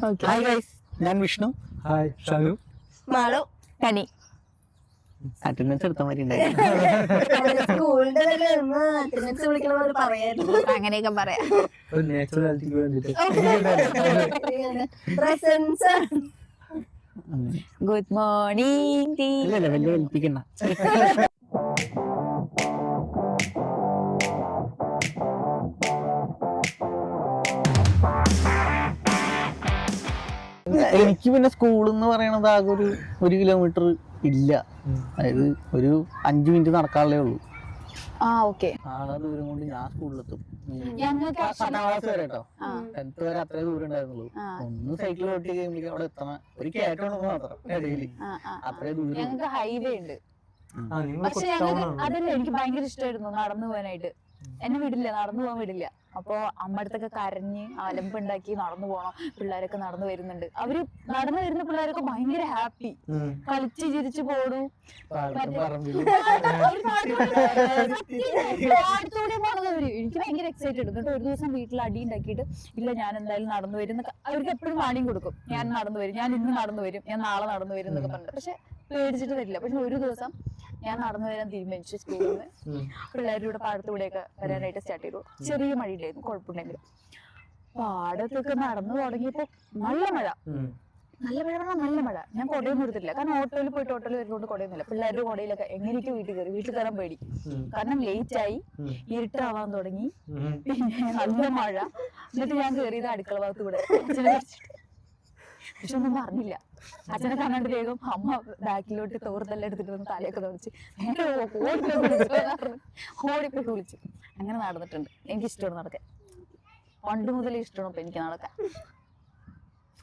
Hi guys, ഞാൻ Vishnu. Hi Shanu. Malu. കനി. Attendance എടുത്ത മാതിരി അങ്ങനെയൊക്കെ പറയാം. Good morning. വലിയ വലിപ്പിക്കണ്ട. എനിക്ക് പിന്നെ സ്കൂൾ എന്ന് പറയണത് ആകെ ഒരു കിലോമീറ്റർ ഇല്ല. അതായത് ഒരു 5 മിനിറ്റ് നടക്കാനുള്ളേ ഉള്ളൂ. ആ ദൂരം കൊണ്ട് ഞാൻ സ്കൂളിലെത്തും. 10ാം ക്ലാസ് വരെ കേട്ടോ, 10th വരെ അത്രേ ദൂരം ഉണ്ടായിരുന്നുള്ളൂ. ഒന്ന് സൈക്കിൾ ഓട്ടി കഴിയുമ്പോൾ അവിടെ എത്തണം. ഒരു കയറ്റമുണ്ടെന്ന് മാത്രം ഇടയില്. അത്രേ ദൂരം. ഞങ്ങൾക്ക് ഹൈവേ ഉണ്ട്. പക്ഷെ അതല്ല, എനിക്ക് ഭയങ്കര ഇഷ്ടമായിരുന്നു നടന്നു പോകാനായിട്ട്. എന്നെ വിടില്ല, നടന്നു പോകാൻ വിടില്ല. അപ്പൊ അമ്മ അടുത്തൊക്കെ കരഞ്ഞ് അലമ്പുണ്ടാക്കി നടന്നു പോണം. പിള്ളേരൊക്കെ നടന്നു വരുന്നുണ്ട്. അവര് നടന്നു വരുന്ന പിള്ളേരൊക്കെ ഭയങ്കര ഹാപ്പി, കളിച്ച് ചിരിച്ചു പോണു. എനിക്ക് ഭയങ്കര എക്സൈറ്റഡ്. എന്നിട്ട് ഒരു ദിവസം വീട്ടിൽ അടി ഉണ്ടാക്കിയിട്ട്, ഇല്ല ഞാൻ എന്തായാലും നടന്നു വരും. അവർക്ക് എപ്പോഴും വാണിയും കൊടുക്കും, ഞാൻ നടന്നു വരും, ഞാൻ ഇന്ന് നടന്നു വരും, ഞാൻ നാളെ നടന്നു വരും എന്നൊക്കെ പറഞ്ഞു. പക്ഷെ പേടിച്ചിട്ട് വരില്ല. പക്ഷെ ഒരു ദിവസം ഞാൻ നടന്നു വരാൻ തീരുമാനിച്ചു. സ്കൂളിൽ നിന്ന് പിള്ളേരുടെ പാടത്തൂടെയൊക്കെ വരാനായിട്ട് സ്റ്റാർട്ട് ചെയ്തു. ചെറിയ മഴയില്ലായിരുന്നു, കുഴപ്പമുണ്ടെങ്കിലും. പാടത്തൊക്കെ നടന്നു തുടങ്ങിയപ്പോ നല്ല മഴ പറഞ്ഞാൽ നല്ല മഴ. ഞാൻ കുടയൊന്നും എടുത്തില്ല, കാരണം ഓട്ടോയിൽ വരുന്നോണ്ട് കുടയൊന്നുമില്ല. പിള്ളേരുടെ കുടയിലൊക്കെ എങ്ങനെയൊക്കെ വീട്ടിൽ കയറാൻ പേടി. കാരണം ലേറ്റ് ആയി, ഇരുട്ടാവാൻ തുടങ്ങി, പിന്നെ നല്ല മഴ. എന്നിട്ട് ഞാൻ കയറിയത് അടുക്കള ഭാഗത്ത് കൂടെ. പക്ഷെ ഒന്നും പറഞ്ഞില്ല. അച്ഛനെ കാണാണ്ട് വേഗം അമ്മ ബാക്കിലോട്ട് തോർത്തെല്ലാം എടുത്തിട്ട് വന്ന് തലയൊക്കെ തുടച്ച് ഓടിപ്പോയി കുളിച്ചു. അങ്ങനെ നടന്നിട്ടുണ്ട്. എനിക്ക് ഇഷ്ടമാണ് നടക്കാൻ, പണ്ട് മുതലേ ഇഷ്ടമാണ്. ഇപ്പൊ എനിക്ക് നടക്കാൻ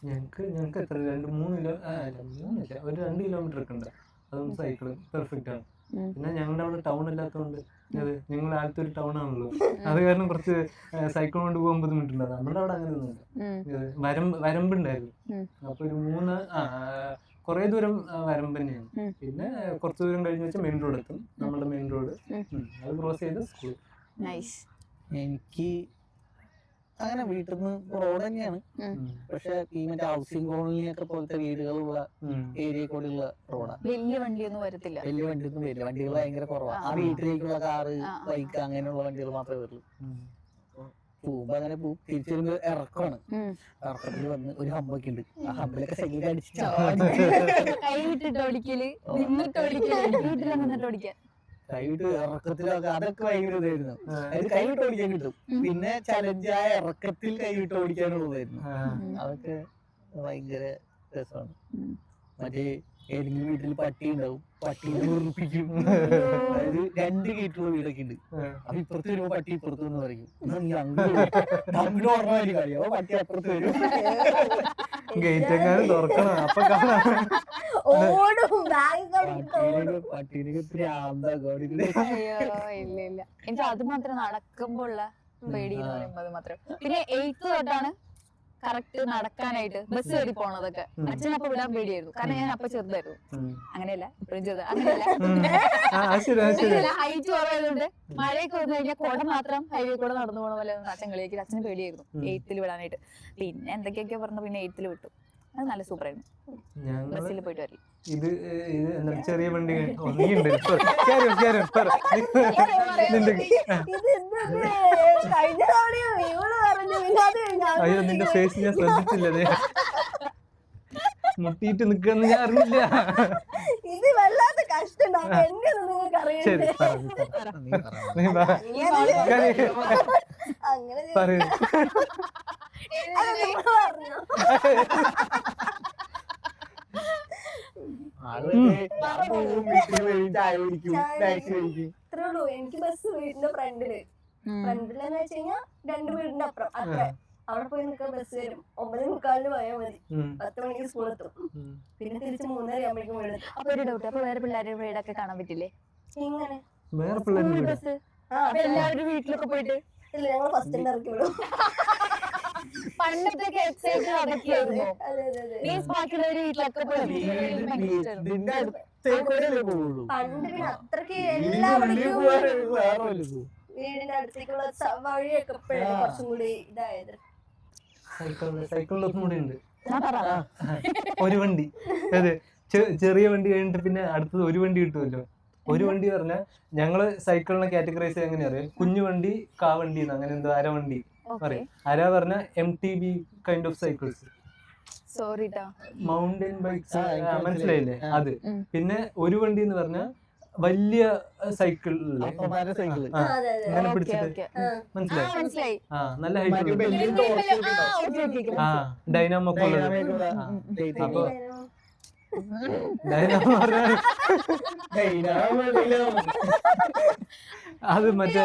ഞങ്ങൾക്ക് എത്ര 2 കിലോമീറ്റർ ഒക്കെ ഉണ്ട്. അതൊന്നും സൈക്കിള് പെർഫെക്റ്റ് ആണ്. പിന്നെ ഞങ്ങളുടെ അവിടെ ടൗൺ അല്ലാത്തതുകൊണ്ട്, ഞങ്ങൾ ആദ്യത്തെ ടൗൺ ആണല്ലോ, അത് കാരണം കുറച്ച് സൈക്കിൾ കൊണ്ട് പോകാൻ ബുദ്ധിമുട്ടുണ്ടായിരുന്നു. നമ്മുടെ അവിടെ അങ്ങനെ ഒന്നുമില്ല. വരമ്പുണ്ടായിരുന്നു. അപ്പൊ ഒരു കുറെ ദൂരം വരമ്പ് തന്നെയാണ്. പിന്നെ കുറച്ച് ദൂരം കഴിഞ്ഞ് വെച്ചാൽ മെയിൻ റോഡ് എത്തും. നമ്മുടെ മെയിൻ റോഡ് അത് ക്രോസ് ചെയ്ത് സ്കൂൾ. എനിക്ക് അങ്ങനെ വീട്ടിൽ നിന്ന് റോഡ് തന്നെയാണ്. പക്ഷെ ഈ മറ്റേ ഹൗസിംഗ് കോളനിയൊക്കെ പോലത്തെ വീടുകളുള്ള ഏരിയ കൂടെയുള്ള റോഡാണ്. വലിയ വണ്ടിയൊന്നും വരത്തില്ല. വലിയ വണ്ടിയൊന്നും വരില്ല. വണ്ടികൾ ഭയങ്കര കുറവാണ്. ആ വീട്ടിലേക്കുള്ള കാറ്, ബൈക്ക് അങ്ങനെയുള്ള വണ്ടികൾ മാത്രമേ വരുള്ളൂ. പോകുമ്പോ അങ്ങനെ പോകും. തിരിച്ചു വരുമ്പോ ഇറക്കമാണ്. ഇറക്കത്തിൽ വന്ന് ഒരു ഹമ്പൊക്കെ ഉണ്ട്. ആ ഹമ്പിലൊക്കെ സൈക്കിൾ അടിച്ചിട്ട് കൈവിട്ടിട്ട് ഓടിക്കല്, നിന്നിട്ട് ഓടിക്കാൻ, കൈവിട്ട് ഇറക്കത്തിലൊക്കെ അതൊക്കെ ഭയങ്കര ഇതായിരുന്നു. അത് കൈവിട്ട് ഓടിക്കാൻ കിട്ടും. പിന്നെ ചലഞ്ചായ ഇറക്കത്തിൽ കൈവിട്ട് ഓടിക്കാനുള്ളതായിരുന്നു. അതൊക്കെ ഭയങ്കര രസമാണ്. മറ്റേ ഏതെങ്കിലും വീട്ടിൽ പട്ടി ഉണ്ടാവും, പട്ടീനെ ഉറപ്പിക്കും. അതായത് 2 ഗേറ്റുള്ള വീടൊക്കെ ഉണ്ട്. അപ്പൊ ഇപ്പുറത്ത് വരുമ്പോ പട്ടി ഇപ്പുറത്ത് എന്ന് പറയും. നീ അങ്ങോട്ട് ഓർമ്മ കളിയോ, പട്ടി അപ്പുറത്ത് വരും. പട്ടീനൊക്കെ എനിക്ക് അത് മാത്രം നടക്കുമ്പോ ഉള്ള പേടി എന്ന് പറയുമ്പോ അത് മാത്രം. പിന്നെ 8th തൊട്ടാണ് കറക്റ്റ് നടക്കാനായിട്ട് ബസ് കയറി പോണതൊക്കെ. അച്ഛനപ്പൊ വിടാൻ പേടിയായിരുന്നു, കാരണം ഞാൻ അപ്പൊ ചെറുതായിരുന്നു. അങ്ങനെയല്ല, ഇപ്പഴും ചെറുത്. അങ്ങനെയല്ല, ഹൈറ്റ് കുറവായതുകൊണ്ട് മഴയൊക്കെ വന്നു കഴിഞ്ഞാൽ കുട മാത്രം ഹൈവേ കൂടെ നടന്നു പോണ പോലെ അച്ഛൻ കളിയാക്കി. അച്ഛന് പേടിയായിരുന്നു 8th വിടാനായിട്ട്. പിന്നെ എന്തൊക്കെയൊക്കെ പറഞ്ഞു, പിന്നെ 8th വിട്ടു. അത് നല്ല സൂപ്പറായിരുന്നു. ബസ്സിൽ പോയിട്ട് വരില്ല. ഇത് ചെറിയ വണ്ടി അയ്യോ, നിന്റെ ഫേസ് ഞാൻ ശ്രദ്ധിച്ചില്ലേ, മുട്ടിയിട്ട് നിൽക്കാന്ന് ഞാൻ അറിയില്ല. ഇത് വല്ലാത്ത കഷ്ടമാണ്. ശരി, പറയൂ. എനിക്ക് ബസ് വീടിന്റെ ഫ്രണ്ടിലെന്ന് വെച്ച് കഴിഞ്ഞാൽ 2 വീടിന്റെ അപ്പുറം അത്ര. അവിടെ പോയി നിൽക്കാൻ ബസ് വരും. 9:45 പോയാൽ മതി. 10 മണിക്ക് സ്കൂളെത്തും. പിന്നെ തിരിച്ച് 3:30 ആകുമ്പോഴേക്കും വീട്. അപ്പൊ ഒരു ഡൗട്ട്, അപ്പൊ വേറെ പിള്ളേരുടെ വീടൊക്കെ കാണാൻ പറ്റില്ലേ? എങ്ങനെ വേറെ പിള്ളേരുടെ ബസ് എല്ലാവരുടെ വീട്ടിലൊക്കെ പോയിട്ട്? ഇല്ല, ഞങ്ങൾ ഫസ്റ്റ് ഇറക്കി വിടും. പണ്ടത്തൊക്കെ എക്സൈറ്റഡ് അതൊക്കെയായിരുന്നു. ബാക്കിയുള്ളവര് വീട്ടിലൊക്കെ പോയി പണ്ട് പിന്നെ അത്രക്ക് എല്ലാവരുടെയും വീടിന്റെ അടുത്തേക്കുള്ള വഴിയൊക്കെ കുറച്ചും കൂടി ഇതായത്. സൈക്കിളിലൊന്നും കൂടി ഉണ്ട്. ഒരു വണ്ടി, അതെ, ചെറിയ വണ്ടി കഴിഞ്ഞിട്ട് പിന്നെ അടുത്തത് ഒരു വണ്ടി കിട്ടുമല്ലോ. ഒരു വണ്ടി പറഞ്ഞാൽ ഞങ്ങള് സൈക്കിളിനെ കാറ്റഗറൈസ് ചെയ്യാൻ എങ്ങനെ അറിയാം, കുഞ്ഞു വണ്ടി, കാവണ്ടി, അങ്ങനെ എന്തോ അരവണ്ടി പറയും. അര പറഞ്ഞ MTB kind of cycles, mountain bikes, മനസ്സിലായില്ലേ അത്. പിന്നെ ഒരു വണ്ടി എന്ന് പറഞ്ഞാൽ വലിയ സൈക്കിൾ ഇങ്ങനെ പിടിച്ചിട്ട്, മനസ്സിലായി, നല്ല ഹൈറ്റ്, ഡൈനാമോ ഒക്കെ ഉള്ളത്. അപ്പൊ ഡൈനാമോ അത് മറ്റേ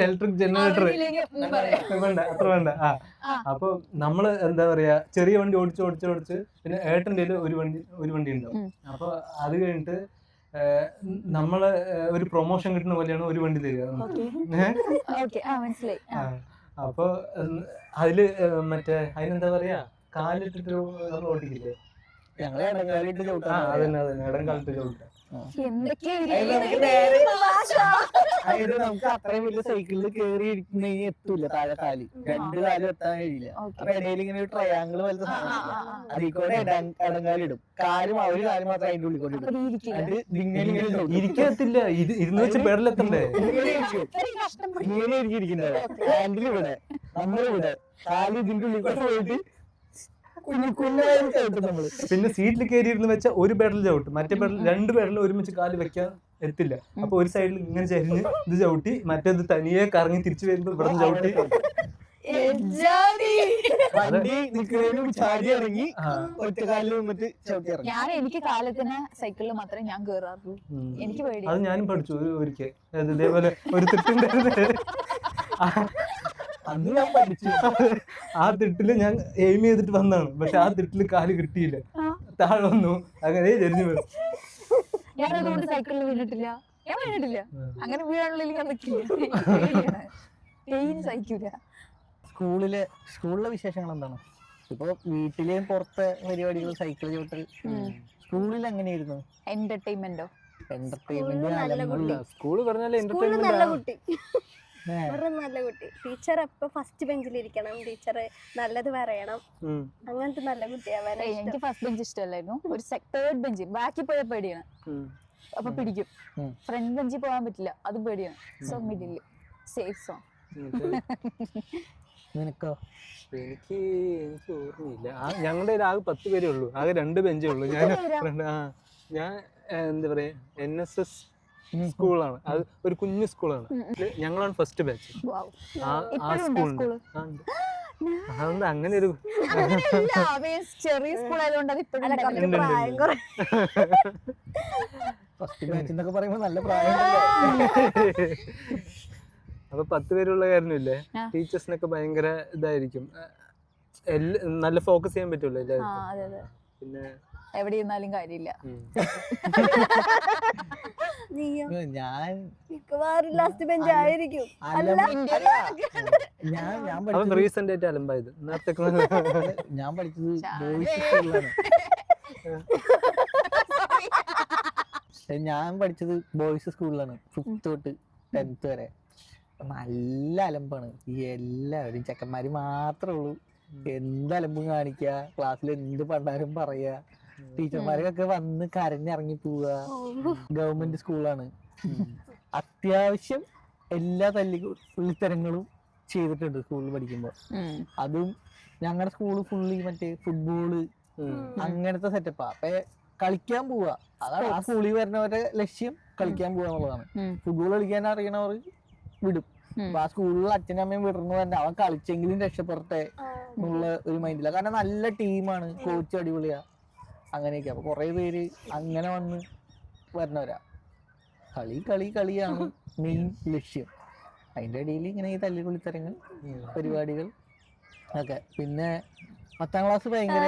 ഇലക്ട്രിക് ജനറേറ്റർ വേണ്ട, അത്ര വേണ്ട. അപ്പൊ നമ്മള് എന്താ പറയാ, ചെറിയ വണ്ടി ഓടിച്ച് പിന്നെ ഏട്ടൻ്റെ ഒരു വണ്ടി ഉണ്ടാവും. അപ്പൊ അത് കഴിഞ്ഞിട്ട് നമ്മള് ഒരു പ്രൊമോഷൻ കിട്ടുന്ന പോലെയാണ് ഒരു വണ്ടി തരിക. അപ്പൊ അതില് മറ്റേ അതിനെന്താ പറയാ, കാലിട്ടിട്ട് നമ്മൾ ഓടിക്കില്ലേ, അതന്നെ ഇടം കാലത്ത് ചവിട്ടാ. അതായത് നമുക്ക് അത്രയും വലിയ സൈക്കിളിൽ കയറി ഇരിക്കുന്നതിന് എത്തൂല, താഴെ കാല്, 2 കാലും എത്താൻ കഴിയില്ല. അപ്പൊ ഇടയിൽ ഇങ്ങനെ ഒരു ട്രയാങ്കിൾ പോലത്തെ സാധനം, അതിൽ കൂടെ ഇടങ്കാലിടും, കാലും ഒരു കാര്യം മാത്രം അതിന്റെ ഉള്ളിൽ കൊണ്ടിടും. അത് ഇരിക്കത്തില്ല, ഇരുന്ന് വെച്ച് പേടലെത്തണ്ടേ, ഇങ്ങനെ ഇരിക്കുന്നത് ഹാൻഡിൽ ഇവിടെ, നമ്മളിവിടെ, കാല് ഇതിന്റെ ഉള്ളിൽ കൂടെ പോയിട്ട് പിന്നെ സീറ്റിൽ കയറി ഇരുന്ന് വെച്ചാൽ ഒരു പെഡൽ ചവിട്ടും, മറ്റേ പെഡൽ 2 പെഡൽ ഒരുമിച്ച് കാല് വെക്കാൻ എത്തില്ല. അപ്പൊ ഒരു സൈഡിൽ ഇങ്ങനെ ചരിഞ്ഞ് ഇത് ചവിട്ടി, മറ്റേത് തനിയെ കറങ്ങി തിരിച്ചു വരുമ്പോ ഇവിടെ ചവിട്ടി ഞാൻ എനിക്ക് കാലത്തിന് സൈക്കിളിൽ മാത്രമേ ഞാൻ കേറാറുള്ളൂ. എനിക്ക് പേടി. അത് ഞാനും പഠിച്ചു ഒരിക്കൽ. ഇതേപോലെ ഒരു തിട്ടുണ്ടായിരുന്നു, അന്ന് ഞാൻ പഠിച്ചു. ആ തിട്ടില് ഞാൻ എയിം ചെയ്തിട്ട് വന്നതാണ്, പക്ഷെ ആ തിട്ടില് കാല് കിട്ടിയില്ല, താഴെ വന്നു, അങ്ങനെ ചെരിഞ്ഞു വീണു. ഞാൻ അതുകൊണ്ട് സൈക്കിളിൽ വീണിട്ടില്ല, അങ്ങനെ വീഴാനുള്ളിൽ ഞാൻ നിൽക്കില്ല, സഹിക്കൂല. സ്കൂളിലെ വിശേഷങ്ങൾ എന്താണ്? ഇപ്പൊ വീട്ടിലെയും പുറത്തെ പരിപാടികൾ, സൈക്കിൾ ചവിട്ടൽ, സ്കൂളിൽ എങ്ങനെയായിരുന്നു? എന്റർടൈൻമെന്റ് സ്കൂള് പറഞ്ഞാല് നല്ല കുട്ടി, നല്ല കുട്ടി. ടീച്ചർ എപ്പോ ഫസ്റ്റ് ബെഞ്ചിലിരിക്കണം, ടീച്ചർ നല്ലത് പറയണം, അങ്ങനത്തെ നല്ല കുട്ടിയാവാൻ. എനിക്ക് ഫസ്റ്റ് ബെഞ്ച് ഇഷ്ടമല്ലായിരുന്നു, ഒരു 3rd ബെഞ്ച്, ബാക്കി പോയ പേടിയാണ്, അപ്പൊ പിടിക്കും. ഫ്രണ്ട് ബെഞ്ചിൽ പോകാൻ പറ്റില്ല, അതും പേടിയാണ്. So middle safe zone. നിനക്കോ? എനിക്ക് ഓർമ്മയില്ല. ഞങ്ങളുടെ ആകെ 10 പേരേ ഉള്ളൂ, ആകെ 2 ബെഞ്ചേ ഉള്ളൂ. ഞാൻ എന്താ പറയാ, NSS സ്കൂളാണ്, അത് ഒരു കുഞ്ഞു സ്കൂളാണ്. ഞങ്ങളാണ് ഫസ്റ്റ് ബാച്ച് ആ സ്കൂളിൽ. അതുകൊണ്ട് അങ്ങനെ ഒരു ചെറിയ സ്കൂൾ ആയതുകൊണ്ട് നല്ല പ്രായം. അപ്പൊ 10 പേരുള്ള കാരണമില്ലേ, ടീച്ചേഴ്സിനൊക്കെ ഭയങ്കര ഇതായിരിക്കും, നല്ല ഫോക്കസ് ചെയ്യാൻ പറ്റുള്ളൂ എല്ലാവർക്കും. പിന്നെ എവിടെ ഇരുന്നാലും കാര്യമില്ല. ഞാൻ ലാസ്റ്റ് ബെഞ്ച് ആയിരിക്കും. റീസെന്റ് ആയിട്ട് അലമ്പായത്. ഞാൻ പഠിച്ചത് ബോയ്സ് സ്കൂളിലാണ്. ഞാൻ പഠിച്ചത് ബോയ്സ് സ്കൂളിലാണ്, 5th തൊട്ട് 10th വരെ. നല്ല അലമ്പാണ്, ഈ എല്ലാവരും ചെക്കന്മാര് മാത്രമേ ഉള്ളൂ. എന്ത് അലമ്പും കാണിക്കുക, ക്ലാസ്സിൽ എന്ത് പണ്ടാരും പറയാ, ടീച്ചർമാർക്കൊക്കെ വന്ന് കരഞ്ഞിറങ്ങി പോവുക. ഗവൺമെന്റ് സ്കൂളാണ്. അത്യാവശ്യം എല്ലാ തല്ലിത്തരങ്ങളും ചെയ്തിട്ടുണ്ട് സ്കൂളിൽ പഠിക്കുമ്പോൾ. അതും ഞങ്ങളുടെ സ്കൂള് ഫുള്ളി മറ്റേ ഫുട്ബോള് അങ്ങനത്തെ സെറ്റപ്പാ. അപ്പൊ കളിക്കാൻ പോവാ, അതാണ് ആ സ്കൂളിൽ വരുന്നവരുടെ ലക്ഷ്യം, കളിക്കാൻ പോവാ എന്നുള്ളതാണ്. ഫുട്ബോൾ കളിക്കാൻ അറിയണവർ വിടും. അപ്പൊ ആ സ്കൂളിൽ അച്ഛനും അമ്മയും വിടുന്നു തന്നെ, അവൻ കളിച്ചെങ്കിലും രക്ഷപ്പെടട്ടെ എന്നുള്ള ഒരു മൈൻഡില്ല. കാരണം നല്ല ടീമാണ്, കോച്ച് അടിപൊളിയാ, അങ്ങനെയൊക്കെ. അപ്പൊ കുറെ പേര് അങ്ങനെ വന്ന് വരുന്നവരാ. കളിയാണ് മെയിൻ ലക്ഷ്യം. അതിന്റെ ഇടയിൽ ഇങ്ങനെ ഈ തല്ലിപ്പൊളിത്തരങ്ങൾ, പരിപാടികൾ ഒക്കെ. പിന്നെ 10ാം ക്ലാസ് ഭയങ്കര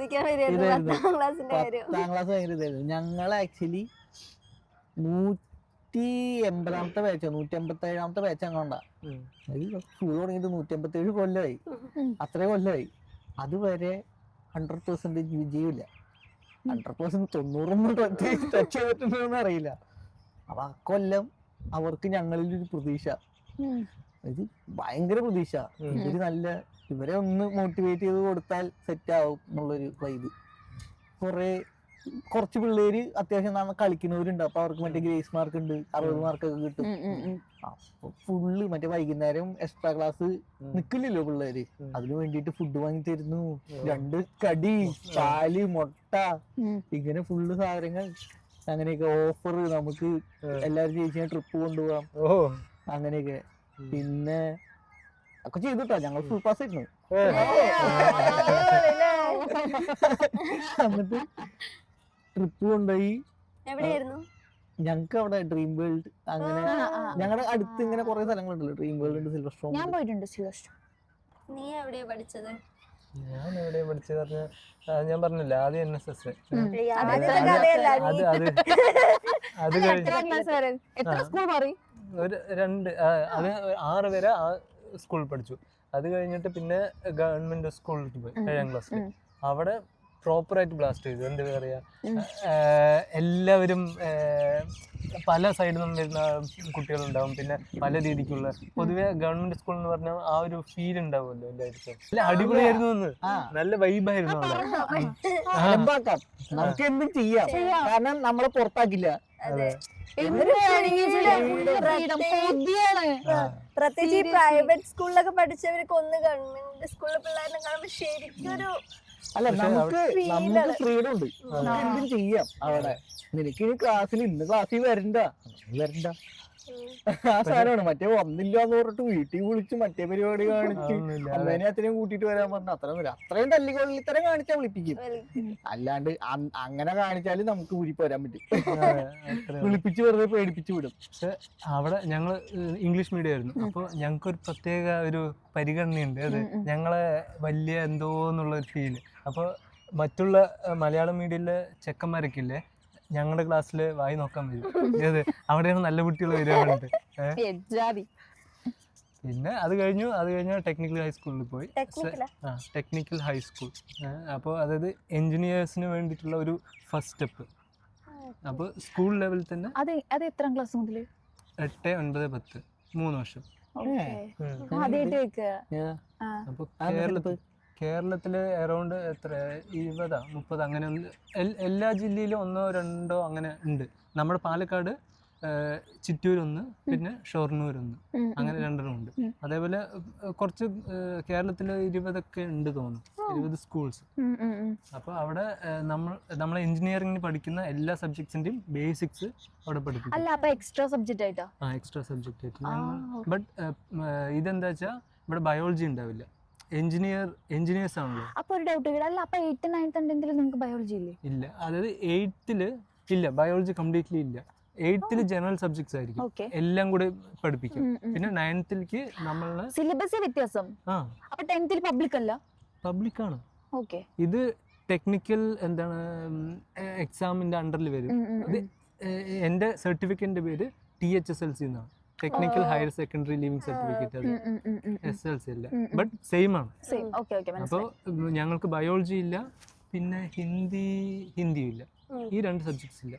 ഇതായിരുന്നു. 10ാം ക്ലാസ് ഭയങ്കര ഇതായിരുന്നു. ഞങ്ങൾ ആക്ച്വലി 180ാമത്തെ ബാച്ചോ 187ാമത്തെ ബാച്ച് അങ്ങോണ്ടാ. സ്കൂൾ തുടങ്ങിയിട്ട് 187 കൊല്ലമായി, അത്രയും കൊല്ലമായി. അതുവരെ 100% വിജയമില്ല. 100% 90 ടച്ച് ചെയ്തിട്ടുണ്ടോന്ന് അറിയില്ല. അപ്പൊ ആ കൊല്ലം അവർക്ക് ഞങ്ങളിൽ ഒരു പ്രതീക്ഷ, ഇത് ഭയങ്കര പ്രതീക്ഷ, ഇതൊരു നല്ല ഇവരെ ഒന്ന് മോട്ടിവേറ്റ് ചെയ്ത് കൊടുത്താൽ സെറ്റ് ആവും എന്നുള്ളൊരു വൈബ്. കുറച്ച് പിള്ളേര് അത്യാവശ്യം നമ്മൾ കളിക്കുന്നവരുണ്ട്. അപ്പൊ അവർക്ക് മറ്റേ ഗ്രേസ് മാർക്ക് ഉണ്ട്, 60 മാർക്കൊക്കെ കിട്ടും. അപ്പൊ ഫുള്ള് മറ്റേ വൈകുന്നേരം എക്സ്ട്രാ ക്ലാസ് നിക്കില്ലല്ലോ പിള്ളേര്, അതിനു വേണ്ടിട്ട് ഫുഡ് വാങ്ങി തരുന്നു, 2 കടി, പാല്, മുട്ട, ഇങ്ങനെ ഫുള്ള് സാധനങ്ങൾ. അങ്ങനെയൊക്കെ ഓഫർ, നമുക്ക് എല്ലാരും ചേച്ചിയെ ട്രിപ്പ് കൊണ്ടുപോവാം, അങ്ങനെയൊക്കെ. പിന്നെ ഒക്കെ ചെയ്തിട്ടോ, ഞങ്ങൾ ഫുൾ പാസ് ആയിരുന്നു. എന്നിട്ട് ട്രിപ്പ് കൊണ്ടുപോയി. എവിടെയായിരുന്നു? ഞങ്ങക്ക് അവിടെ ഡ്രീം വേൾഡ്, അങ്ങനെ ഞങ്ങളുടെ അടുത്ത് ഇങ്ങനെ കുറെ സ്ഥലങ്ങളുണ്ടല്ലോ, ഡ്രീം വേൾഡ് ഉണ്ട്, സിൽവർ സ്റ്റോൺ. ഞാൻ പോയിട്ടുണ്ട് സിൽവർ സ്റ്റോൺ. നീ എവിടെയാ പഠിച്ചത്? ഞാൻ എവിടെയാ പഠിച്ചത് പറഞ്ഞാൽ ഞാൻ പറഞ്ഞില്ല, ആദ്യം NSS. അത് ഒരു 6 വരെ സ്കൂളിൽ പഠിച്ചു. അത് കഴിഞ്ഞിട്ട് പിന്നെ ഗവൺമെന്റ് സ്കൂളിൽ പോയി 7ാം ക്ലാസ്സിൽ. അവിടെ പ്രോപ്പറായിട്ട് ബ്ലാസ്റ്റ് ചെയ്തു. എന്താ പറയാ, എല്ലാവരും പല സൈഡിൽ നിന്നും വരുന്ന കുട്ടികളുണ്ടാവും, പിന്നെ പല രീതിക്കുള്ള. പൊതുവെ ഗവൺമെന്റ് സ്കൂൾ എന്ന് പറഞ്ഞാൽ ആ ഒരു ഫീൽ ഉണ്ടാവുമല്ലോ എല്ലാവർക്കും. നല്ല അടിപൊളിയായിരുന്നു, നല്ല വൈബായിരുന്നു അവിടെ. നമുക്ക് എന്തും ചെയ്യാം, കാരണം നമ്മളെ പുറത്താക്കില്ല. പ്രത്യേകിച്ച് ഈ പ്രൈവറ്റ് സ്കൂളിലൊക്കെ പഠിച്ചവർക്ക് ഒന്ന് ഗവൺമെന്റ് സ്കൂളിലെ പിള്ളേരെ കാണുമ്പോ ശരിക്കും ഒരു അല്ല, നമുക്ക് ഫ്രീഡം ഉണ്ട്, എന്തും ചെയ്യാം അവിടെ. നിനക്ക് ഇനി ക്ലാസ്സിൽ ഇന്ന് ക്ലാസ്സിൽ വരണ്ട ആ സാധനമാണ്. മറ്റേ വന്നില്ലാന്ന് പറഞ്ഞിട്ട് വീട്ടിൽ വിളിച്ച് മറ്റേ പരിപാടി കാണിച്ച് അമ്മേനെ അത്രയും കൂട്ടിട്ട് വരാൻ പറഞ്ഞ അത്രയും തല്ലിക്കൊള്ളിത്തരം കാണിച്ചാൽ വിളിപ്പിക്കും. അല്ലാണ്ട് അങ്ങനെ കാണിച്ചാല് നമുക്ക് ഊരിപ്പോരാൻ പറ്റും, വിളിപ്പിച്ച് വെറുതെ പേടിപ്പിച്ചു വിടും. പക്ഷെ അവിടെ ഞങ്ങള് ഇംഗ്ലീഷ് മീഡിയം ആയിരുന്നു. അപ്പോൾ ഞങ്ങൾക്കൊരു പ്രത്യേക ഒരു പരിഗണനയുണ്ട്. അത് ഞങ്ങളെ വലിയ എന്തോന്നുള്ള ഒരു ഫീല്. അപ്പോൾ മറ്റുള്ള മലയാളം മീഡിയത്തിലെ ചെക്കന്മാരൊക്കെ ഇല്ലേ, ഞങ്ങളുടെ ക്ലാസ്സിൽ വായി നോക്കാൻ വരും. ഏത് അവിടെയാണ് നല്ല കുട്ടികൾ വരാറുണ്ട്. പിന്നെ അത് കഴിഞ്ഞു ടെക്നിക്കൽ ഹൈസ്കൂളിൽ പോയി. Technical high school. അപ്പോൾ അതായത് എഞ്ചിനീയേഴ്സിന് വേണ്ടിയിട്ടുള്ള ഒരു ഫസ്റ്റ് സ്റ്റെപ്പ്. അപ്പോൾ സ്കൂൾ ലെവലിൽ തന്നെ. അത് എത്രാം ക്ലാസ് മുതൽ? 8, 9, 10 3 വർഷം. അപ്പോൾ കേരളത്തില് അറൗണ്ട് എത്ര 20, 30 അങ്ങനെ എല്ലാ ജില്ലയിലും 1, 2 അങ്ങനെ ഉണ്ട്. നമ്മുടെ പാലക്കാട്, ചിറ്റൂർ 1, പിന്നെ ഷൊർണൂർ 1, അങ്ങനെ 2 ഉണ്ട്. അതേപോലെ കുറച്ച് കേരളത്തില് 20 ഉണ്ട് തോന്നുന്നു, 20 സ്കൂൾസ്. അപ്പോൾ അവിടെ നമ്മൾ എഞ്ചിനീയറിംഗിന് പഠിക്കുന്ന എല്ലാ സബ്ജക്ട്സിന്റെയും ബേസിക്സ് അവിടെ പഠിപ്പിക്കും. എക്സ്ട്രാ സബ്ജക്റ്റ് ആയിട്ടാ? എക്സ്ട്രാ സബ്ജക്റ്റ് ആയിട്ട്. ബട്ട് ഇതെന്താ വെച്ചാൽ ഇവിടെ ബയോളജി ഉണ്ടാവില്ല, എഞ്ചിനീയേഴ്സ് ആണല്ലോ. അപ്പൊ ഒരു ഡൗട്ട്, അല്ല അപ്പൊ 8th 9th ഉണ്ടെങ്കിൽ നിങ്ങൾക്ക് ബയോളജി ഇല്ല? അതായത് 8th ഇല്ല, ബയോളജി കംപ്ലീറ്റ്ലി ഇല്ല. 8th ജനറൽ സബ്ജക്ട്സ് ആയിരിക്കും, എല്ലാം കൂടെ പഠിപ്പിക്കും. പിന്നെ 9th നമ്മളെ സിലബസ് വ്യത്യാസം. അപ്പൊ 10th പബ്ലിക് അല്ല? പബ്ലിക് ആണ്. ഇത് ടെക്നിക്കൽ എന്താണ് എക്സാമിന്റെ അണ്ടറിൽ വരും. അത് എന്റെ സർട്ടിഫിക്കറ്റിന്റെ പേര് THSLC എന്നാണ്, technical higher secondary living certificate. അത് SLC അല്ല, ബട്ട് സെയിം ആണ്. അപ്പോൾ ഞങ്ങൾക്ക് ബയോളജി ഇല്ല, പിന്നെ ഹിന്ദിയും ഇല്ല. ഈ 2 സബ്ജക്ട്സ് ഇല്ല.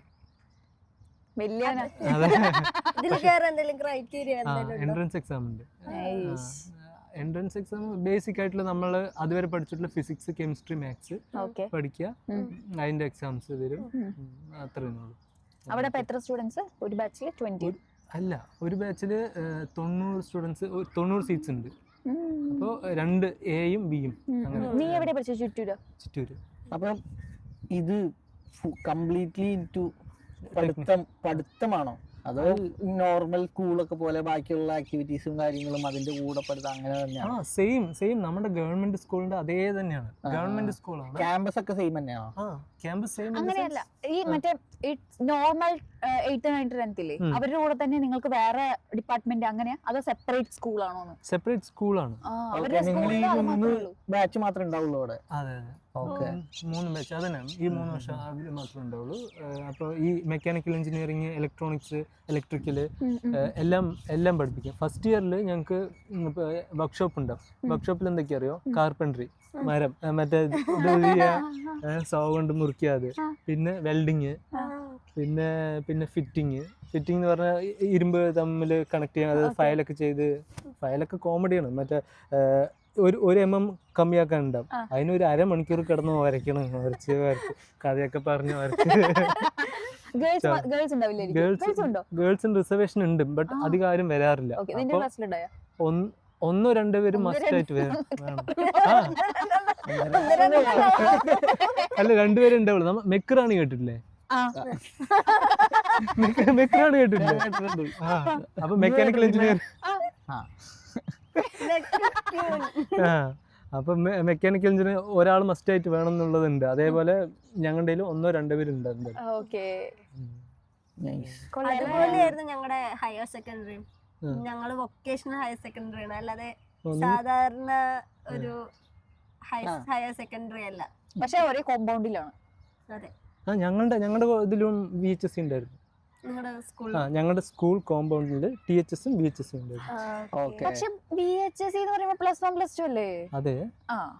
എൻട്രൻസ് എക്സാം ഉണ്ട്. എൻട്രൻസ് എക്സാം ബേസിക് ആയിട്ടുള്ള നമ്മൾ അതുവരെ പഠിച്ചിട്ടുള്ള ഫിസിക്സ്, കെമിസ്ട്രി, മാത്സ് പഠിക്കുക, അതിന്റെ എക്സാംസ് വരും, അത്രേ ഉള്ളൂ. അവിടെ എത്ര സ്റ്റുഡൻസ് ഒരു ബാച്ചിൽ? 20 അല്ല, ഒരു ബാച്ചിൽ 90 സ്റ്റുഡൻസ്, 90 സീറ്റ്സ് ഉണ്ട്. അപ്പോൾ 2 Aയും Bയും അങ്ങനെ. നീ എവിടെ പഠിച്ചത്? ചിറ്റൂര്. അപ്പം ഇത് കംപ്ലീറ്റ്ലി ഇൻടു പഠിത്തമാണോ, അതോ നോർമൽ സ്കൂളൊക്കെ പോലെ ബാക്കിയുള്ള ആക്ടിവിറ്റീസും കാര്യങ്ങളും അതിന്റെ കൂടെ പഠിത്തം അങ്ങനെ തന്നെയാണ്? സെയിം നമ്മുടെ ഗവൺമെന്റ് സ്കൂളിന്റെ അതേ തന്നെയാണ്. ഗവൺമെന്റ് സ്കൂളാണ്. ക്യാമ്പസ് ഒക്കെ സെയിം തന്നെയാണോ? Campus same. അങ്ങനെയല്ല, ഈ മറ്റേ നോർമൽ 8th 9th 10th അവരുടെ കൂടെ തന്നെ നിങ്ങൾക്ക് വേറെ ഡിപ്പാർട്ട്മെന്റ് അങ്ങനെയാ, അതോ സെപ്പറേറ്റ് സ്കൂളാണോ? സെപ്പറേറ്റ് സ്കൂളാണ്. ബാച്ച് മാത്രമേ ഉണ്ടാവുള്ളൂ അവിടെ? അതെ, 3 ബാച്ച്. അതന്നെ, ഈ 3 വർഷം അതിൽ മാത്രമേ ഉണ്ടാവുള്ളൂ. അപ്പോൾ ഈ മെക്കാനിക്കൽ എഞ്ചിനീയറിംഗ്, ഇലക്ട്രോണിക്സ്, ഇലക്ട്രിക്കല് എല്ലാം പഠിപ്പിക്കും. ഫസ്റ്റ് ഇയറിൽ ഞങ്ങൾക്ക് വർക്ക്ഷോപ്പ് ഉണ്ടാവും. വർക്ക്ഷോപ്പിൽ എന്തൊക്കെയാ അറിയോ? കാർപ്പൻട്രി, മരം, മറ്റേ സോ കൊണ്ട് മുറിക്കാതെ, പിന്നെ വെൽഡിങ്, പിന്നെ ഫിറ്റിങ് എന്ന് പറഞ്ഞാൽ ഇരുമ്പ് തമ്മിൽ കണക്ട് ചെയ്യാൻ, അത് ഫയലൊക്കെ ചെയ്ത്, ഫയലൊക്കെ കോമഡിയാണ്. മറ്റേ ഒരു MM കമ്മിയാക്കാൻ ഉണ്ടാവും. ആ. അതിനൊരു അരമണിക്കൂർ കിടന്ന് വരയ്ക്കണം, വരച്ച് കഥയൊക്കെ പറഞ്ഞ് വരച്ച്. ഗേൾസ് ഉണ്ടാവില്ലേ? ഗേൾസ് ഉണ്ടോ? ഗേൾസിന് റിസർവേഷൻ ഉണ്ട്, ബട്ട് അധികം ആരും വരാറില്ല. ഓക്കെ, നിന്റെ അപ്പൊ ക്ലാസ്സിലുണ്ടായോ? ഒന്നോ രണ്ടോ പേര് മസ്റ്റ് ആയിട്ട് വേണം. ആ. അല്ല, രണ്ടുപേരും ഉണ്ടാവുള്ളൂ. നമ്മ മെക്രാണി കേട്ടിട്ടില്ലേ? മെക്രാണി കേട്ടിട്ടില്ലേ? ആ, അപ്പൊ മെക്കാനിക്കൽ എഞ്ചിനീയർ. ആ, അപ്പൊ മെക്കാനിക്കൽ എഞ്ചിനീയർ ഒരാൾ മസ്റ്റ് ആയിട്ട് വേണം എന്നുള്ളതുണ്ട്. അതേപോലെ ഞങ്ങളുടെ ഒന്നോ രണ്ടോ പേരുണ്ട്. ഓക്കെ, അതുപോലെയായിരുന്നു ഞങ്ങളുടെ ഹയർ സെക്കൻഡറി. ഞങ്ങള് വൊക്കേഷണൽ ഹയർ സെക്കൻഡറി ആണ്, അല്ലാതെ സാധാരണ ഒരു ഹയർ സെക്കൻഡറി അല്ല. പക്ഷെ ഒരേ കോമ്പൗണ്ടിലാണ്. അതെ, ഞങ്ങളുടെ ഇതിലും VHSC ഉണ്ടായിരുന്നു. നിങ്ങളുടെ സ്കൂൾ ഞങ്ങളുടെ സ്കൂൾ കോമ്പൗണ്ടിൽ THSഉം VHSC ഉണ്ടായിരുന്നു. പക്ഷെ VHSC എന്ന് പറയുമ്പോ +1 +2 അല്ലേ? അതെ,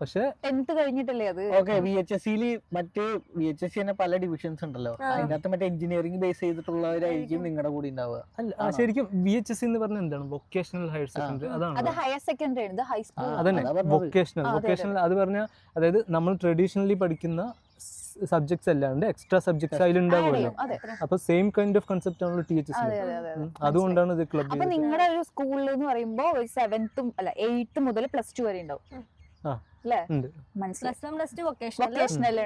പക്ഷെ 10th കഴിഞ്ഞിട്ടല്ലേ അത്? ഓക്കെ, VHSCയില് മറ്റേ VHSC തന്നെ പല ഡിവിഷൻസ് ഉണ്ടല്ലോ. അതിനകത്ത് മറ്റേ എഞ്ചിനീയറിംഗ് ബേസ് ചെയ്തിട്ടുള്ളവരായിരിക്കും നിങ്ങളുടെ കൂടെ ഉണ്ടാവുക. അല്ല, ശരിക്കും VHSC എന്ന് പറഞ്ഞാൽ എന്താണ്? Vocational higher secondary. അത് അതാണ് ഹയർ സെക്കൻഡറി ആണ്, ഹൈസ്കൂൾ. അതന്നെ വൊക്കേഷണൽ. അത് പറഞ്ഞാൽ അതായത് നമ്മൾ ട്രഡീഷണലി പഠിക്കുന്ന സബ്ജക്ട്സ് അല്ലാണ്ട് എക്സ്ട്രാ സബ്ജക്ട്സ് അതിലുണ്ടാവുമല്ലോ. അപ്പൊ സെയിം കൈൻഡ് ഓഫ് കൺസെപ്റ്റ് ആണല്ലോ THSC. അതുകൊണ്ടാണ് ഇത് ക്ലബ്. അപ്പൊ നിങ്ങളുടെ ഒരു സ്കൂളിൽ എന്ന് പറയുമ്പോ 7th അല്ല 8th മുതൽ +2 വരെ ഉണ്ടാവും അല്ലേ? മനസ്സിലായി. വൊക്കേഷണൽ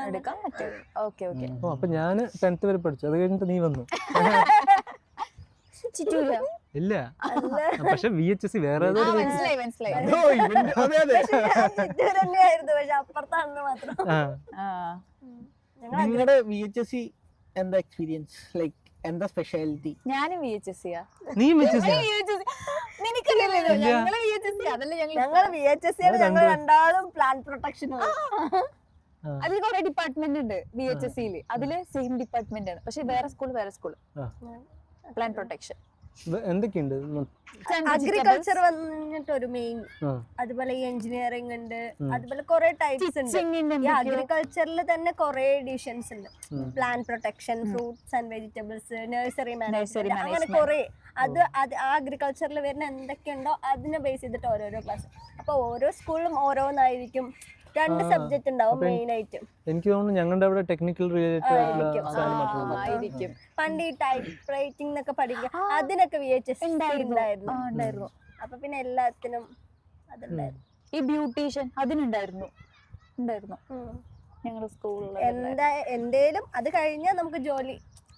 എടുക്കാൻ പറ്റും. Okay okay. അപ്പൊ ഞാൻ 10th വരെ പഠിച്ചു. അത് കഴിഞ്ഞിട്ട് നീ വന്നു. ഇല്ല, പക്ഷെ VHSC വേറെ മനസ്സിലായി. അപ്പുറത്താണെന്ന് മാത്രം. നിങ്ങളുടെ VHSC എന്താ എക്സ്പീരിയൻസ്? ലൈക്ക് എന്താ സ്പെഷ്യാലിറ്റി? ഞാനും VHSC. നീ VHSC ഞങ്ങൾ VHSC ഞങ്ങൾ രണ്ടാളും പ്ലാൻ പ്രൊട്ടക്ഷൻ. അതിൽ കുറെ ഡിപ്പാർട്ട്മെന്റ് ഉണ്ട് VHSCയില്. അതില് സെയിം ഡിപ്പാർട്ട്മെന്റ് ആണ്, പക്ഷെ വേറെ സ്കൂൾ പ്ലാൻ പ്രൊട്ടക്ഷൻ. എന്തൊക്കെയുണ്ട്? അഗ്രികൾച്ചർ വന്നിട്ട് ഒരു മെയിൻ, അതുപോലെ എഞ്ചിനീയറിംഗ് ഉണ്ട്, അതുപോലെ കുറെ ടൈപ്സ് ഉണ്ട്. ഈ അഗ്രികൾച്ചറിൽ തന്നെ കുറെ ഡിവിഷൻസ് ഉണ്ട്. Plan protection, fruits and vegetables, nursery management, അങ്ങനെ കുറെ. അത് ആ അഗ്രികൾച്ചറിൽ വരുന്ന എന്തൊക്കെയുണ്ടോ അതിനെ ബേസ് ചെയ്തിട്ട് ഓരോരോ ക്ലാസ്. അപ്പൊ ഓരോ സ്കൂളിലും ഓരോന്നായിരിക്കും. 2 സബ്ജക്ട് ഉണ്ടാവും മെയിൻ ആയിട്ട്. എനിക്ക് തോന്നുന്നു ഞങ്ങളുടെ അവിടെ ടെക്നിക്കൽ റിലേറ്റഡ് ആയിരിക്കും. പണ്ട് ഈ ടൈപ്പ് റൈറ്റിംഗ് എന്നൊക്കെ പഠിക്കുക, അതിനൊക്കെ VHSC ഉണ്ടായിരുന്നു. അപ്പൊ പിന്നെ എല്ലാത്തിനും അതുണ്ടായിരുന്നു. ഈ ബ്യൂട്ടീഷ്യൻ അതിനുണ്ടായിരുന്നു ഞങ്ങളുടെ സ്കൂളിൽ. എന്തേലും അത് കഴിഞ്ഞാൽ നമുക്ക് ജോലി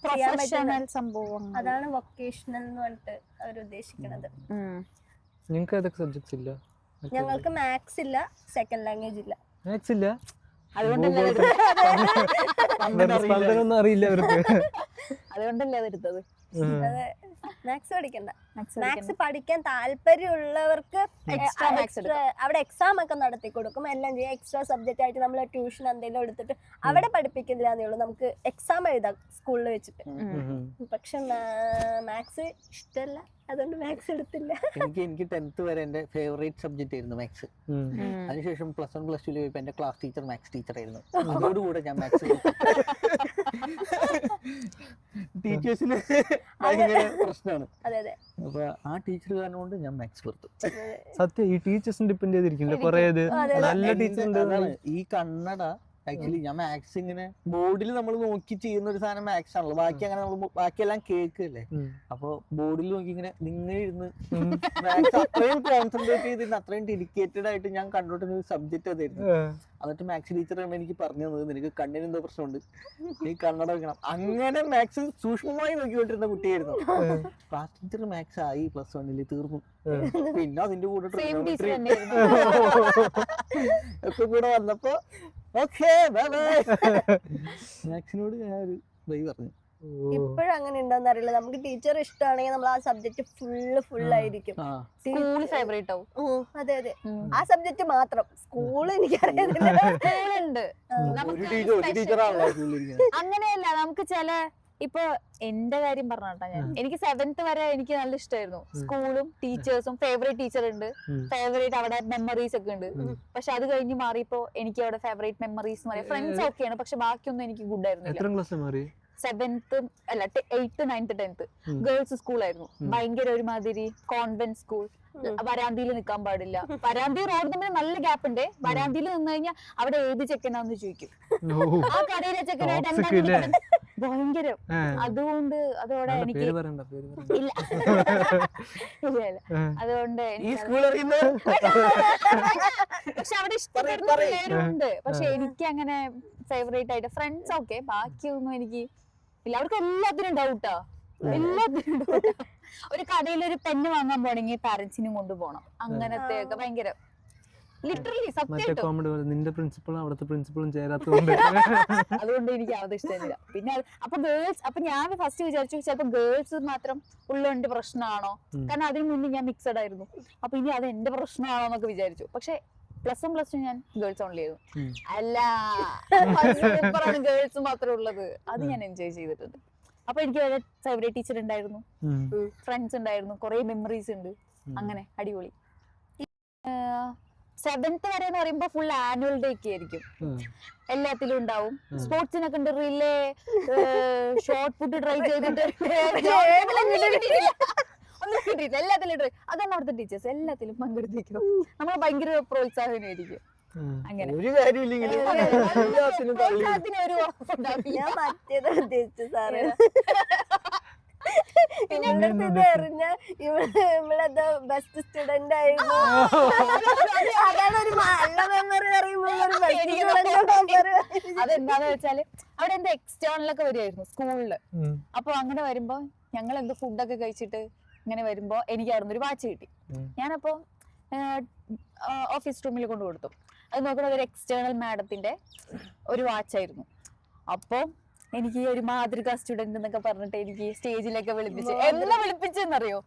ചെയ്യാൻ പറ്റുന്ന സംഭവം. അതാണ് വൊക്കേഷണൽ എന്ന് പറഞ്ഞിട്ട് അവർ ഉദ്ദേശിക്കുന്നത്. നിങ്ങൾക്ക് ഏതൊക്കെ സബ്ജക്ട്സ് ഇല്ല? ഞങ്ങൾക്ക് മാത്സ് ഇല്ല, സെക്കൻഡ് ലാംഗ്വേജ് ഇല്ല. മാത്സ് ഇല്ല, അതുകൊണ്ടല്ലേ അറിയില്ല അവർക്ക്. അതുകൊണ്ടല്ലേ അതെടുത്തത്. അതെ, മാത്സ് പഠിക്കണ്ട. മാത്സ് പഠിക്കാൻ താല്പര്യമുള്ളവർക്ക് അവിടെ എക്സാം ഒക്കെ നടത്തി കൊടുക്കും, എല്ലാം ചെയ്യാം. എക്സ്ട്രാ സബ്ജക്റ്റ് ആയിട്ട് നമ്മൾ ട്യൂഷൻ എന്തെങ്കിലും എടുത്തിട്ട് അവിടെ പഠിപ്പിക്കില്ല എന്നേ ഉള്ളൂ. നമുക്ക് എക്സാം എഴുതാം സ്കൂളിൽ വെച്ചിട്ട്. പക്ഷെ മാത്സ് ഇഷ്ടമല്ല, അതുകൊണ്ട് മാത്സ് എടുത്തില്ല. എനിക്ക് 10th വരെ എന്റെ ഫേവറേറ്റ് സബ്ജക്റ്റ് ആയിരുന്നു മാത്സ്. അതിനുശേഷം +1 +2 പോയപ്പോ എന്റെ ക്ലാസ് ടീച്ചർ മാത്സ് ടീച്ചർ ആയിരുന്നു. അതോടുകൂടെ ഞാൻ മാത്സ് ടീച്ചേഴ്സിന് ഭയങ്കര പ്രശ്നമാണ്. അപ്പൊ ആ ടീച്ചർ കാരണം കൊണ്ട് ഞാൻ മാത്സ് വെറുത്തു. സത്യം, ഈ ടീച്ചേഴ്സിന് ഡിപ്പെൻഡ് ചെയ്തിരിക്കില്ല കുറെ. നല്ല ടീച്ചർ ഈ കന്നഡ ആക്ച്വലി ഞാൻ മാത്സ് ഇങ്ങനെ ബോർഡിൽ നമ്മൾ നോക്കി ചെയ്യുന്ന ഒരു സാധനം മാത്സ് ആണല്ലോ. ബാക്കി അങ്ങനെ നമ്മൾ ബാക്കിയെല്ലാം കേൾക്കല്ലേ. അപ്പൊ ബോർഡിൽ നോക്കി ഇങ്ങനെ നിങ്ങൾ ഇരുന്ന് മാത്സ് അത്രയും കോൺസെൻട്രേറ്റ് ചെയ്തിരുന്നു, അത്രയും ഡെഡിക്കേറ്റഡ് ആയിട്ട് ഞാൻ കണ്ടോണ്ടിരുന്ന ഒരു സബ്ജക്റ്റ് അതായിരുന്നു. എന്നിട്ട് മാത്സ് ടീച്ചറാണ് എനിക്ക് പറഞ്ഞു തന്നത്, നിനക്ക് കണ്ണിന് എന്തോ പ്രശ്നമുണ്ട്, നീ കണ്ണട വെക്കണം. അങ്ങനെ മാത്സ് സൂക്ഷ്മമായി നോക്കിക്കൊണ്ടിരുന്ന കുട്ടിയായിരുന്നു. ക്ലാസ് ടീച്ചർ മാത്സ് ആയി +1 തീർന്നു. പിന്നെ അതിന്റെ കൂടെ ഒക്കെ കൂടെ വന്നപ്പോ മാത്സിനോട് ഞാൻ ഒരു ബൈ പറഞ്ഞു. ഇപ്പോഴും അങ്ങനെ ഉണ്ടോന്ന് അറിയില്ല. നമുക്ക് ടീച്ചർ ഇഷ്ടമാണെങ്കിൽ നമ്മൾ ആ സബ്ജക്ട് ഫുൾ ആയിരിക്കും. ഫേവറേറ്റ് ആവും. അതെ, ആ സബ്ജക്ട് മാത്രം. സ്കൂൾ എനിക്കറിയാം. അങ്ങനെയല്ല, നമുക്ക് ചില ഇപ്പൊ എന്റെ കാര്യം പറഞ്ഞോട്ടാ, ഞാൻ എനിക്ക് 7th വരെ എനിക്ക് നല്ല ഇഷ്ടമായിരുന്നു. സ്കൂളും ടീച്ചേഴ്സും, ഫേവറേറ്റ് ടീച്ചർ ഉണ്ട്, ഫേവറേറ്റ് അവിടെ മെമ്മറീസ് ഒക്കെ ഉണ്ട്. പക്ഷെ അത് കഴിഞ്ഞ് മാറിയപ്പോ എനിക്ക് അവിടെ ഫേവറേറ്റ് മെമ്മറീസ് ഫ്രണ്ട്സ് ഒക്കെയാണ്, പക്ഷെ ബാക്കിയൊന്നും എനിക്ക് ഗുഡ് ആയിരുന്നില്ല. 7th അല്ല 8th 9th 10th ഗേൾസ് സ്കൂളായിരുന്നു. ഭയങ്കര ഒരുമാതിരി കോൺവെന്റ് സ്കൂൾ. വരാന്തിയിൽ നിൽക്കാൻ പാടില്ല. വരാന്തി റോഡ് തമ്മിൽ നല്ല ഗ്യാപ്പ് ഉണ്ട്. വരാന്തിയിൽ നിന്ന് കഴിഞ്ഞാൽ അവിടെ ഏത് ചെക്കനാന്ന് ചോദിക്കും. ആ കടയിലെ ചെക്കനായിട്ട് എന്താ ഭയങ്കരം. അതുകൊണ്ട് അതോടെ എനിക്ക് ഇല്ല ഇല്ല അതുകൊണ്ട് പക്ഷെ അവിടെ ഇഷ്ടപ്പെടുന്ന പിള്ളേരുണ്ട്. പക്ഷെ എനിക്ക് അങ്ങനെ ഫേവറേറ്റ് ആയിട്ട് ഫ്രണ്ട്സ് ഒക്കെ ബാക്കിയൊന്നും എനിക്ക് ഇല്ല. അവർക്ക് എല്ലാത്തിനും ഡൗട്ടാ. എല്ലാത്തിനും ഡൗട്ടാ. ഒരു കടയിൽ ഒരു പെണ്ണ് വാങ്ങാൻ പോണെങ്കിൽ പാരന്റ്സിനും കൊണ്ടുപോകണം. അങ്ങനത്തെ ഒക്കെ ഭയങ്കര ലിറ്ററലി സത്യം. നിന്റെ പ്രിൻസിപ്പളും അവിടുത്തെ പ്രിൻസിപ്പളും ചേരാത്തതുകൊണ്ട് അതുകൊണ്ട് എനിക്ക് അത് ഇഷ്ടമില്ല. പിന്നെ അപ്പൊ ഗേൾസ് അപ്പൊ ഞാൻ ഫസ്റ്റ് വിചാരിച്ചു ചിലപ്പോ ഗേൾസ് മാത്രം ഉള്ളതിന്റെ പ്രശ്നമാണോ, കാരണം അതിന് മുന്നേ ഞാൻ മിക്സഡ് ആയിരുന്നു. അപ്പൊ ഇനി അത് എന്റെ പ്രശ്നമാണോ എന്നൊക്കെ വിചാരിച്ചു. പക്ഷെ +1 +2 ഞാൻ ഗേൾസ് ഓൺലി ആയിരുന്നു. അല്ല സൂപ്പറാണ് ഗേൾസ് മാത്രമേ ഉള്ളത്. അത് ഞാൻ എൻജോയ് ചെയ്തിട്ടുണ്ട്. അപ്പൊ എനിക്ക് ഒരു ഫേവറേറ്റ് ടീച്ചർ ഉണ്ടായിരുന്നു, ഫ്രണ്ട്സ് ഉണ്ടായിരുന്നു, കുറെ മെമ്മറീസ് ഉണ്ട്. അങ്ങനെ അടിപൊളി. 7th വരെ എന്ന് പറയുമ്പോ ഫുൾ ആനുവൽ ഡേ ഒക്കെ ആയിരിക്കും. എല്ലാത്തിലും ഉണ്ടാവും. സ്പോർട്സിനൊക്കെ ഉണ്ട്. റിലേ, ഷോർട്ട് പുട്ട് ട്രൈ ചെയ്തിട്ട് ഒന്നും കിട്ടിയില്ല. എല്ലാത്തിലും ട്രൈ. അതാണ് അവിടുത്തെ ടീച്ചേഴ്സ്. എല്ലാത്തിലും പങ്കെടുത്തിരിക്കും. നമ്മൾ ഭയങ്കര പ്രോത്സാഹനമായിരിക്കും. അങ്ങനെ ഒരു കാര്യമില്ല. ഒരു ഉറപ്പുണ്ടാവില്ല. ഞാൻ മറ്റേത് ഉദ്ദേശിച്ചു സാറ്. ഇവളെന്താ ബെസ്റ്റ് സ്റ്റുഡന്റ് ആയിരുന്നു. അതാണ് ഒരു നല്ല മെമ്മറി അതെന്താന്ന് വെച്ചാല് അവിടെ എന്താ എക്സ്റ്റേണലൊക്കെ വരുമായിരുന്നു സ്കൂളില്. അപ്പൊ അങ്ങനെ വരുമ്പോ ഞങ്ങൾ എന്തോ ഫുഡൊക്കെ കഴിച്ചിട്ട് ഇങ്ങനെ വരുമ്പോ എനിക്ക് അവിടുന്ന് ഒരു വാച്ച് കിട്ടി. ഞാനപ്പോ ഓഫീസ് റൂമിൽ കൊണ്ടു കൊടുത്തു. അത് നോക്കുന്നത് ഒരു എക്സ്റ്റേണൽ മാഡത്തിന്റെ ഒരു വാച്ചായിരുന്നു. അപ്പൊ എനിക്ക് ഒരു മാതൃക സ്റ്റുഡന്റ് എന്നൊക്കെ പറഞ്ഞിട്ട് എനിക്ക് സ്റ്റേജിലൊക്കെ വിളിപ്പിച്ച് എല്ലാം വിളിപ്പിച്ചെന്നറിയോ.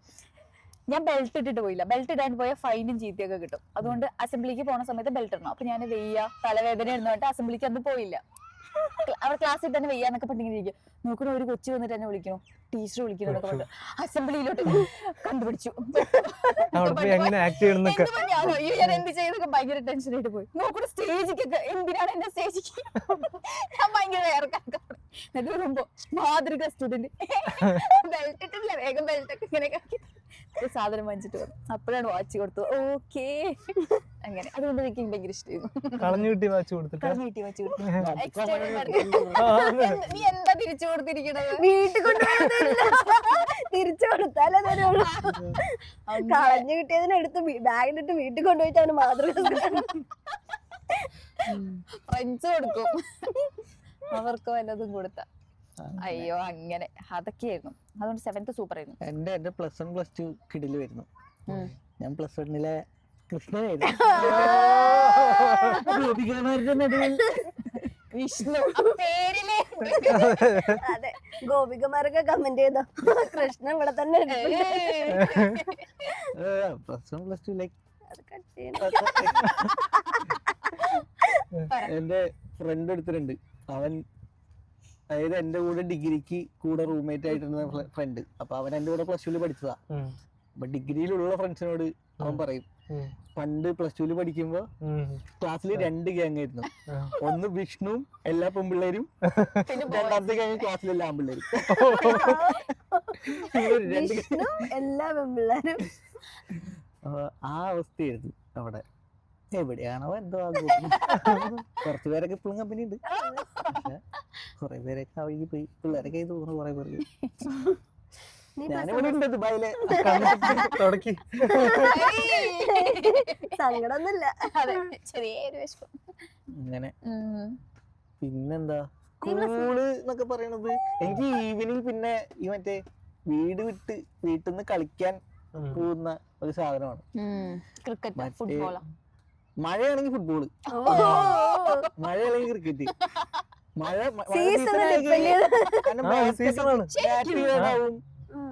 ഞാൻ ബെൽറ്റ് ഇട്ടിട്ട് പോയില്ല. ബെൽറ്റ് ഇടാണ്ട് പോയാൽ ഫൈനും ചീത്തയൊക്കെ കിട്ടും. അതുകൊണ്ട് അസംബ്ലിക്ക് പോണ സമയത്ത് ബെൽറ്റ് ഇടണം. അപ്പൊ ഞാൻ വെയ്യ തലവേദന ഇരുന്നിട്ട് അസംബ്ലിക്ക് അന്ന് പോയില്ല. അവിടെ ക്ലാസ്സിൽ തന്നെ വെയ്യാന്നൊക്കെ പറഞ്ഞിരിക്കും. നോക്കണ ഒരു കൊച്ചു വന്നിട്ട് എന്നെ വിളിക്കണോ, ടീച്ചർ വിളിക്കണോ എന്നൊക്കെ പറഞ്ഞു അസംബ്ലിയിലോട്ട് കണ്ടുപിടിച്ചു. ഞാൻ എന്ത് ചെയ്തൊക്കെ ഭയങ്കര ടെൻഷനായിട്ട് പോയി. നോക്കണ സ്റ്റേജിക്കൊക്കെ എന്തിനാണ് എന്റെ സ്റ്റേജിക്ക്. ഞാൻ ഭയങ്കര എന്നിട്ട് വരുമ്പോ മാതൃക സ്റ്റുഡന്റ് ബെൽറ്റ് ഇട്ടില്ല. വേഗം ബെൽറ്റ് ഒക്കെ ഇങ്ങനെ സാധനം വാങ്ങിച്ചിട്ട് വന്നു. അപ്പോഴാണ് വാച്ച് കൊടുത്തത്. ഓക്കേ അങ്ങനെ. അതുകൊണ്ട് എനിക്ക് ഭയങ്കര ഇഷ്ടമായിരുന്നു. കളഞ്ഞു കിട്ടി വാച്ച് കൊടുത്തിട്ട്. നീ എന്താ തിരിച്ചു കൊടുത്തിരിക്കണത്? വീട്ടിൽ കൊണ്ടുപോകുന്നില്ല, തിരിച്ചു കൊടുത്താലേ തരുള്ളൂ. കളഞ്ഞു കിട്ടിയതിനെടുത്ത് ബാഗിലിട്ട് വീട്ടിൽ കൊണ്ടുപോയിട്ടാണ് മാതൃക ഫ്രണ്ട്സ് കൊടുക്കും. അവർക്ക് വല്ലതും കൊടുത്ത അയ്യോ അങ്ങനെ അതൊക്കെയായിരുന്നു. അതുകൊണ്ട് 7th സൂപ്പർ ആയിരുന്നു. എന്റെ +1 +2 കിടില് വരുന്നു. ഞാൻ +1 കൃഷ്ണനായിരുന്നു. വിഷ്ണു പേരിലെ അതെ, ഗോപികമാരൊക്കെ കമന്റ് ചെയ്തോ കൃഷ്ണൻ ഇവിടെ തന്നെ +1 +2 ലൈക്ക് എന്റെ ഫ്രണ്ട് എടുത്തിട്ടുണ്ട്. അവൻ അതായത് എന്റെ കൂടെ ഡിഗ്രിക്ക് കൂടെ റൂംമേറ്റ് ആയിട്ടിരുന്ന ഫ്രണ്ട്. അപ്പൊ അവൻ എന്റെ കൂടെ +2 പഠിച്ചതാ. അപ്പൊ ഡിഗ്രിയിലുള്ള ഫ്രണ്ട്സിനോട് അവൻ പറയും, പണ്ട് +2 പഠിക്കുമ്പോ ക്ലാസ്സിൽ 2 ഗ്യാങ് ആയിരുന്നു. ഒന്ന് വിഷ്ണുവും എല്ലാ പെൺപിള്ളേരും, രണ്ടാമത്തെ ഗ്യാങ് ക്ലാസ്സിലെല്ലാ ആൺപിള്ളേരും. എല്ലാ പെൺപിള്ളേരും. ആ അവസ്ഥയായിരുന്നു അവിടെ. എവിടെയാണോ എന്തോ കുറച്ചു പേരൊക്കെ ഇപ്പോഴും കമ്പനി ഉണ്ട്. കുറെ പേരൊക്കെ അവഴി പോയി. പിള്ളേരൊക്കെ തോന്നുന്നു കുറെ പേർക്ക്. ഞാനിവിടെ ഉണ്ട് ദുബായില്. തുടക്കി സങ്കടമൊന്നുമില്ല. ചെറിയൊരു വിഷമം. അങ്ങനെ പിന്നെന്താ സ്കൂള് എന്നൊക്കെ പറയണത് എനിക്ക് ഈവനിങ് പിന്നെ ഈ മറ്റേ വീട്ടിൽ നിന്ന് കളിക്കാൻ പോകുന്ന ഒരു സാധനമാണ്. ക്രിക്കറ്റ്, ഫുട്ബോളോ? മഴയാണെങ്കിൽ ഫുട്ബോള്, മഴയാണെങ്കിൽ ക്രിക്കറ്റ്. മഴ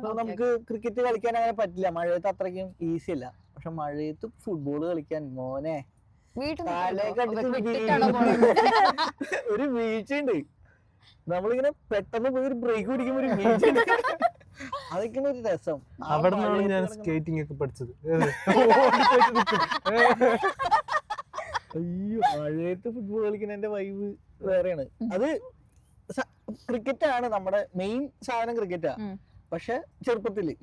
നമുക്ക് ക്രിക്കറ്റ് കളിക്കാൻ അങ്ങനെ പറ്റില്ല. മഴയത്ത് അത്രയ്ക്കും ഈസി അല്ല. പക്ഷെ മഴയത്ത് ഫുട്ബോൾ കളിക്കാൻ മോനെ ഒരു വീഴ്ചയുണ്ട്. നമ്മളിങ്ങനെ പെട്ടെന്ന് പോയി ഒരു ബ്രേക്ക് പിടിക്കുമ്പോ ഒരു വീഴ്ചയുണ്ട്. അതൊക്കെയാണ് ഒരു രസം. അവിടെ നിന്നാണ് ഞാൻ സ്കേറ്റിംഗ് ഒക്കെ പഠിച്ചത്. അയ്യോ, മഴയത്ത് ഫുട്ബോൾ കളിക്കുന്നതിന്റെ വൈബ് വേറെയാണ്. അത് ക്രിക്കറ്റ് ആണ് നമ്മുടെ മെയിൻ സാധനം, ക്രിക്കറ്റാ. പക്ഷെ ചെറുപ്പത്തില്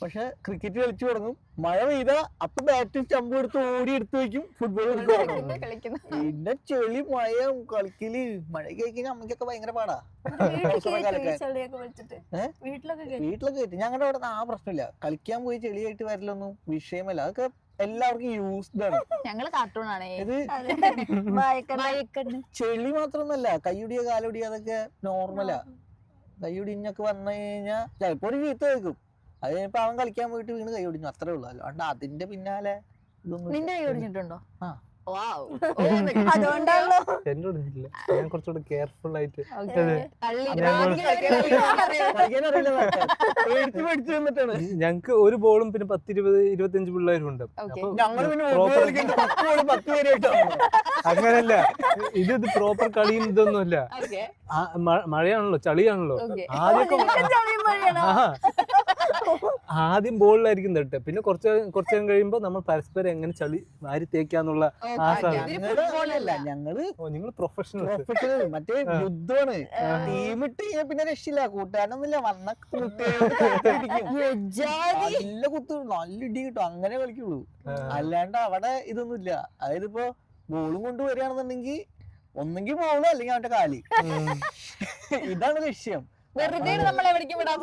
പക്ഷെ ക്രിക്കറ്റ് കളിച്ചു തുടങ്ങും, മഴ പെയ്താ അപ്പൊ ബാറ്റും സ്റ്റമ്പും എടുത്ത് ഓടി എടുത്ത് വെക്കും, ഫുട്ബോൾ കളിക്കും. പിന്നെ ചെളി മഴ കളിക്കല്, മഴ കഴിക്കുന്ന അമ്മയ്ക്കൊക്കെ ഭയങ്കര പാടാ. വീട്ടിലൊക്കെ കയറ്റി. ഞങ്ങളുടെ അവിടെ ആ പ്രശ്നമില്ല, കളിക്കാൻ പോയി ചെളിയായിട്ട് വരലൊന്നും വിഷയമല്ല, അതൊക്കെ എല്ലാവർക്കും യൂസ്ഡ് ആണ്. ഞങ്ങള് കാർട്ടൂണാണ്. ഇത് ചെളി മാത്രമൊന്നല്ല, കയ്യുടിയ കാലുടിയ അതൊക്കെ നോർമലാ. കയ്യുടിഞ്ഞൊക്കെ വന്നു കഴിഞ്ഞാൽ ചിലപ്പോ ഒരു ചീത്ത കേൾക്കും, അത് കഴിഞ്ഞപ്പോ അവൻ കളിക്കാൻ പോയിട്ട് വീണ് കൈ ഒടിഞ്ഞു, അത്രേ ഉള്ളൂ. അല്ലാണ്ട് അതിന്റെ പിന്നാലെ നിന്റെ കൈ ഒടിഞ്ഞിട്ടുണ്ടോ? അതുകൊണ്ടാണല്ലോ എന്റെ ഒടിഞ്ഞിട്ടില്ല, ഞാൻ കുറച്ചുകൂടെ കെയർഫുൾ ആയിട്ട്. ഞങ്ങക്ക് ഒരു ബോളും പിന്നെ 10-20-25 പിള്ളേരും ഉണ്ട്. അങ്ങനല്ല, ഇത് പ്രോപ്പർ കളിയും ഇതൊന്നുമല്ല. മഴയാണല്ലോ, ചളിയാണല്ലോ. ആദ്യം ബോളിലായിരിക്കും തട്ട്, പിന്നെ കുറച്ച് നേരം കഴിയുമ്പോ നമ്മൾ പരസ്പരം എങ്ങനെ ചളി വാരി തേക്കാന്നുള്ള നിങ്ങൾ പ്രൊഫഷണൽ. മറ്റേ യുദ്ധമാണ്, ടീമിട്ട് പിന്നെ രക്ഷയില്ല, കൂട്ടാനൊന്നുമില്ല, വന്ന നല്ല കുത്തു, നല്ല ഇടി കിട്ടും, അങ്ങനെ കളിക്കുള്ളൂ. അല്ലാണ്ട് അവിടെ ഇതൊന്നുമില്ല. അതായത് ഇപ്പൊ ബോളും കൊണ്ട് വരികയാണെന്നുണ്ടെങ്കിൽ ഒന്നെങ്കിൽ ബോള് അല്ലെങ്കിൽ അവന്റെ കാലി, ഇതാണ് ലക്ഷ്യം. വെറുതെ നമ്മളെ എവിടേക്കും വിടാം.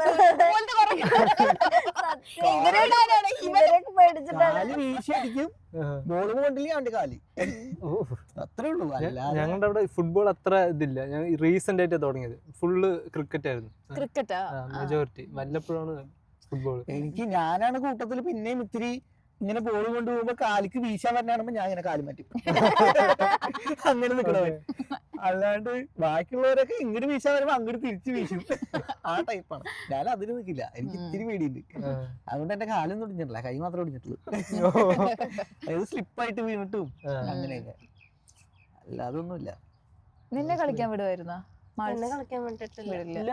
കാല് വീശി അടിക്കും, ബോള് കൊണ്ടില്ലെങ്കിൽ അവന്റെ കാലി, അത്രേ ഉള്ളൂ. ഞങ്ങളുടെ അവിടെ ഫുട്ബോൾ അത്ര ഇതില്ല, ഞാൻ റീസെന്റ് ആയിട്ട് തുടങ്ങിയത് ഫുള്ള് ക്രിക്കറ്റ് ആയിരുന്നു. ക്രിക്കറ്റാ മെജോറിറ്റി, വല്ലപ്പോഴാണ് ഫുട്ബോൾ. ഞാനാണ് കൂട്ടത്തിൽ പിന്നെയും ഇത്തിരി ഇങ്ങനെ ബോൾ കൊണ്ടുപോകുമ്പോ കാലിക്ക് വീശാൻ പറഞ്ഞാകുമ്പോ ഞാൻ ഇങ്ങനെ കാല് മാറ്റി അങ്ങനെ നിക്കണവൻ. അല്ലാണ്ട് ബാക്കിയുള്ളവരൊക്കെ ഇങ്ങോട്ട് വീശാൻ വരുമ്പോ അങ്ങോട്ട് തിരിച്ചു വീശും, ആ ടൈപ്പാണ്. ഞാൻ അതിന് നിൽക്കില്ല, എനിക്ക് ഇത്തിരി പേടിയുണ്ട്. അതുകൊണ്ട് എന്റെ കാലൊന്നും ഒടിഞ്ഞിട്ടില്ല, കൈ മാത്രമേ ഒടിഞ്ഞിട്ടുള്ളൂ. അതായത് സ്ലിപ്പായിട്ട് വീണിട്ടും അങ്ങനെയൊക്കെ, അല്ലാതൊന്നുമില്ല. നിന്നെ കളിക്കാൻ വിടുവായിരുന്നോ? കളിക്കാൻ വേണ്ടിട്ടില്ല,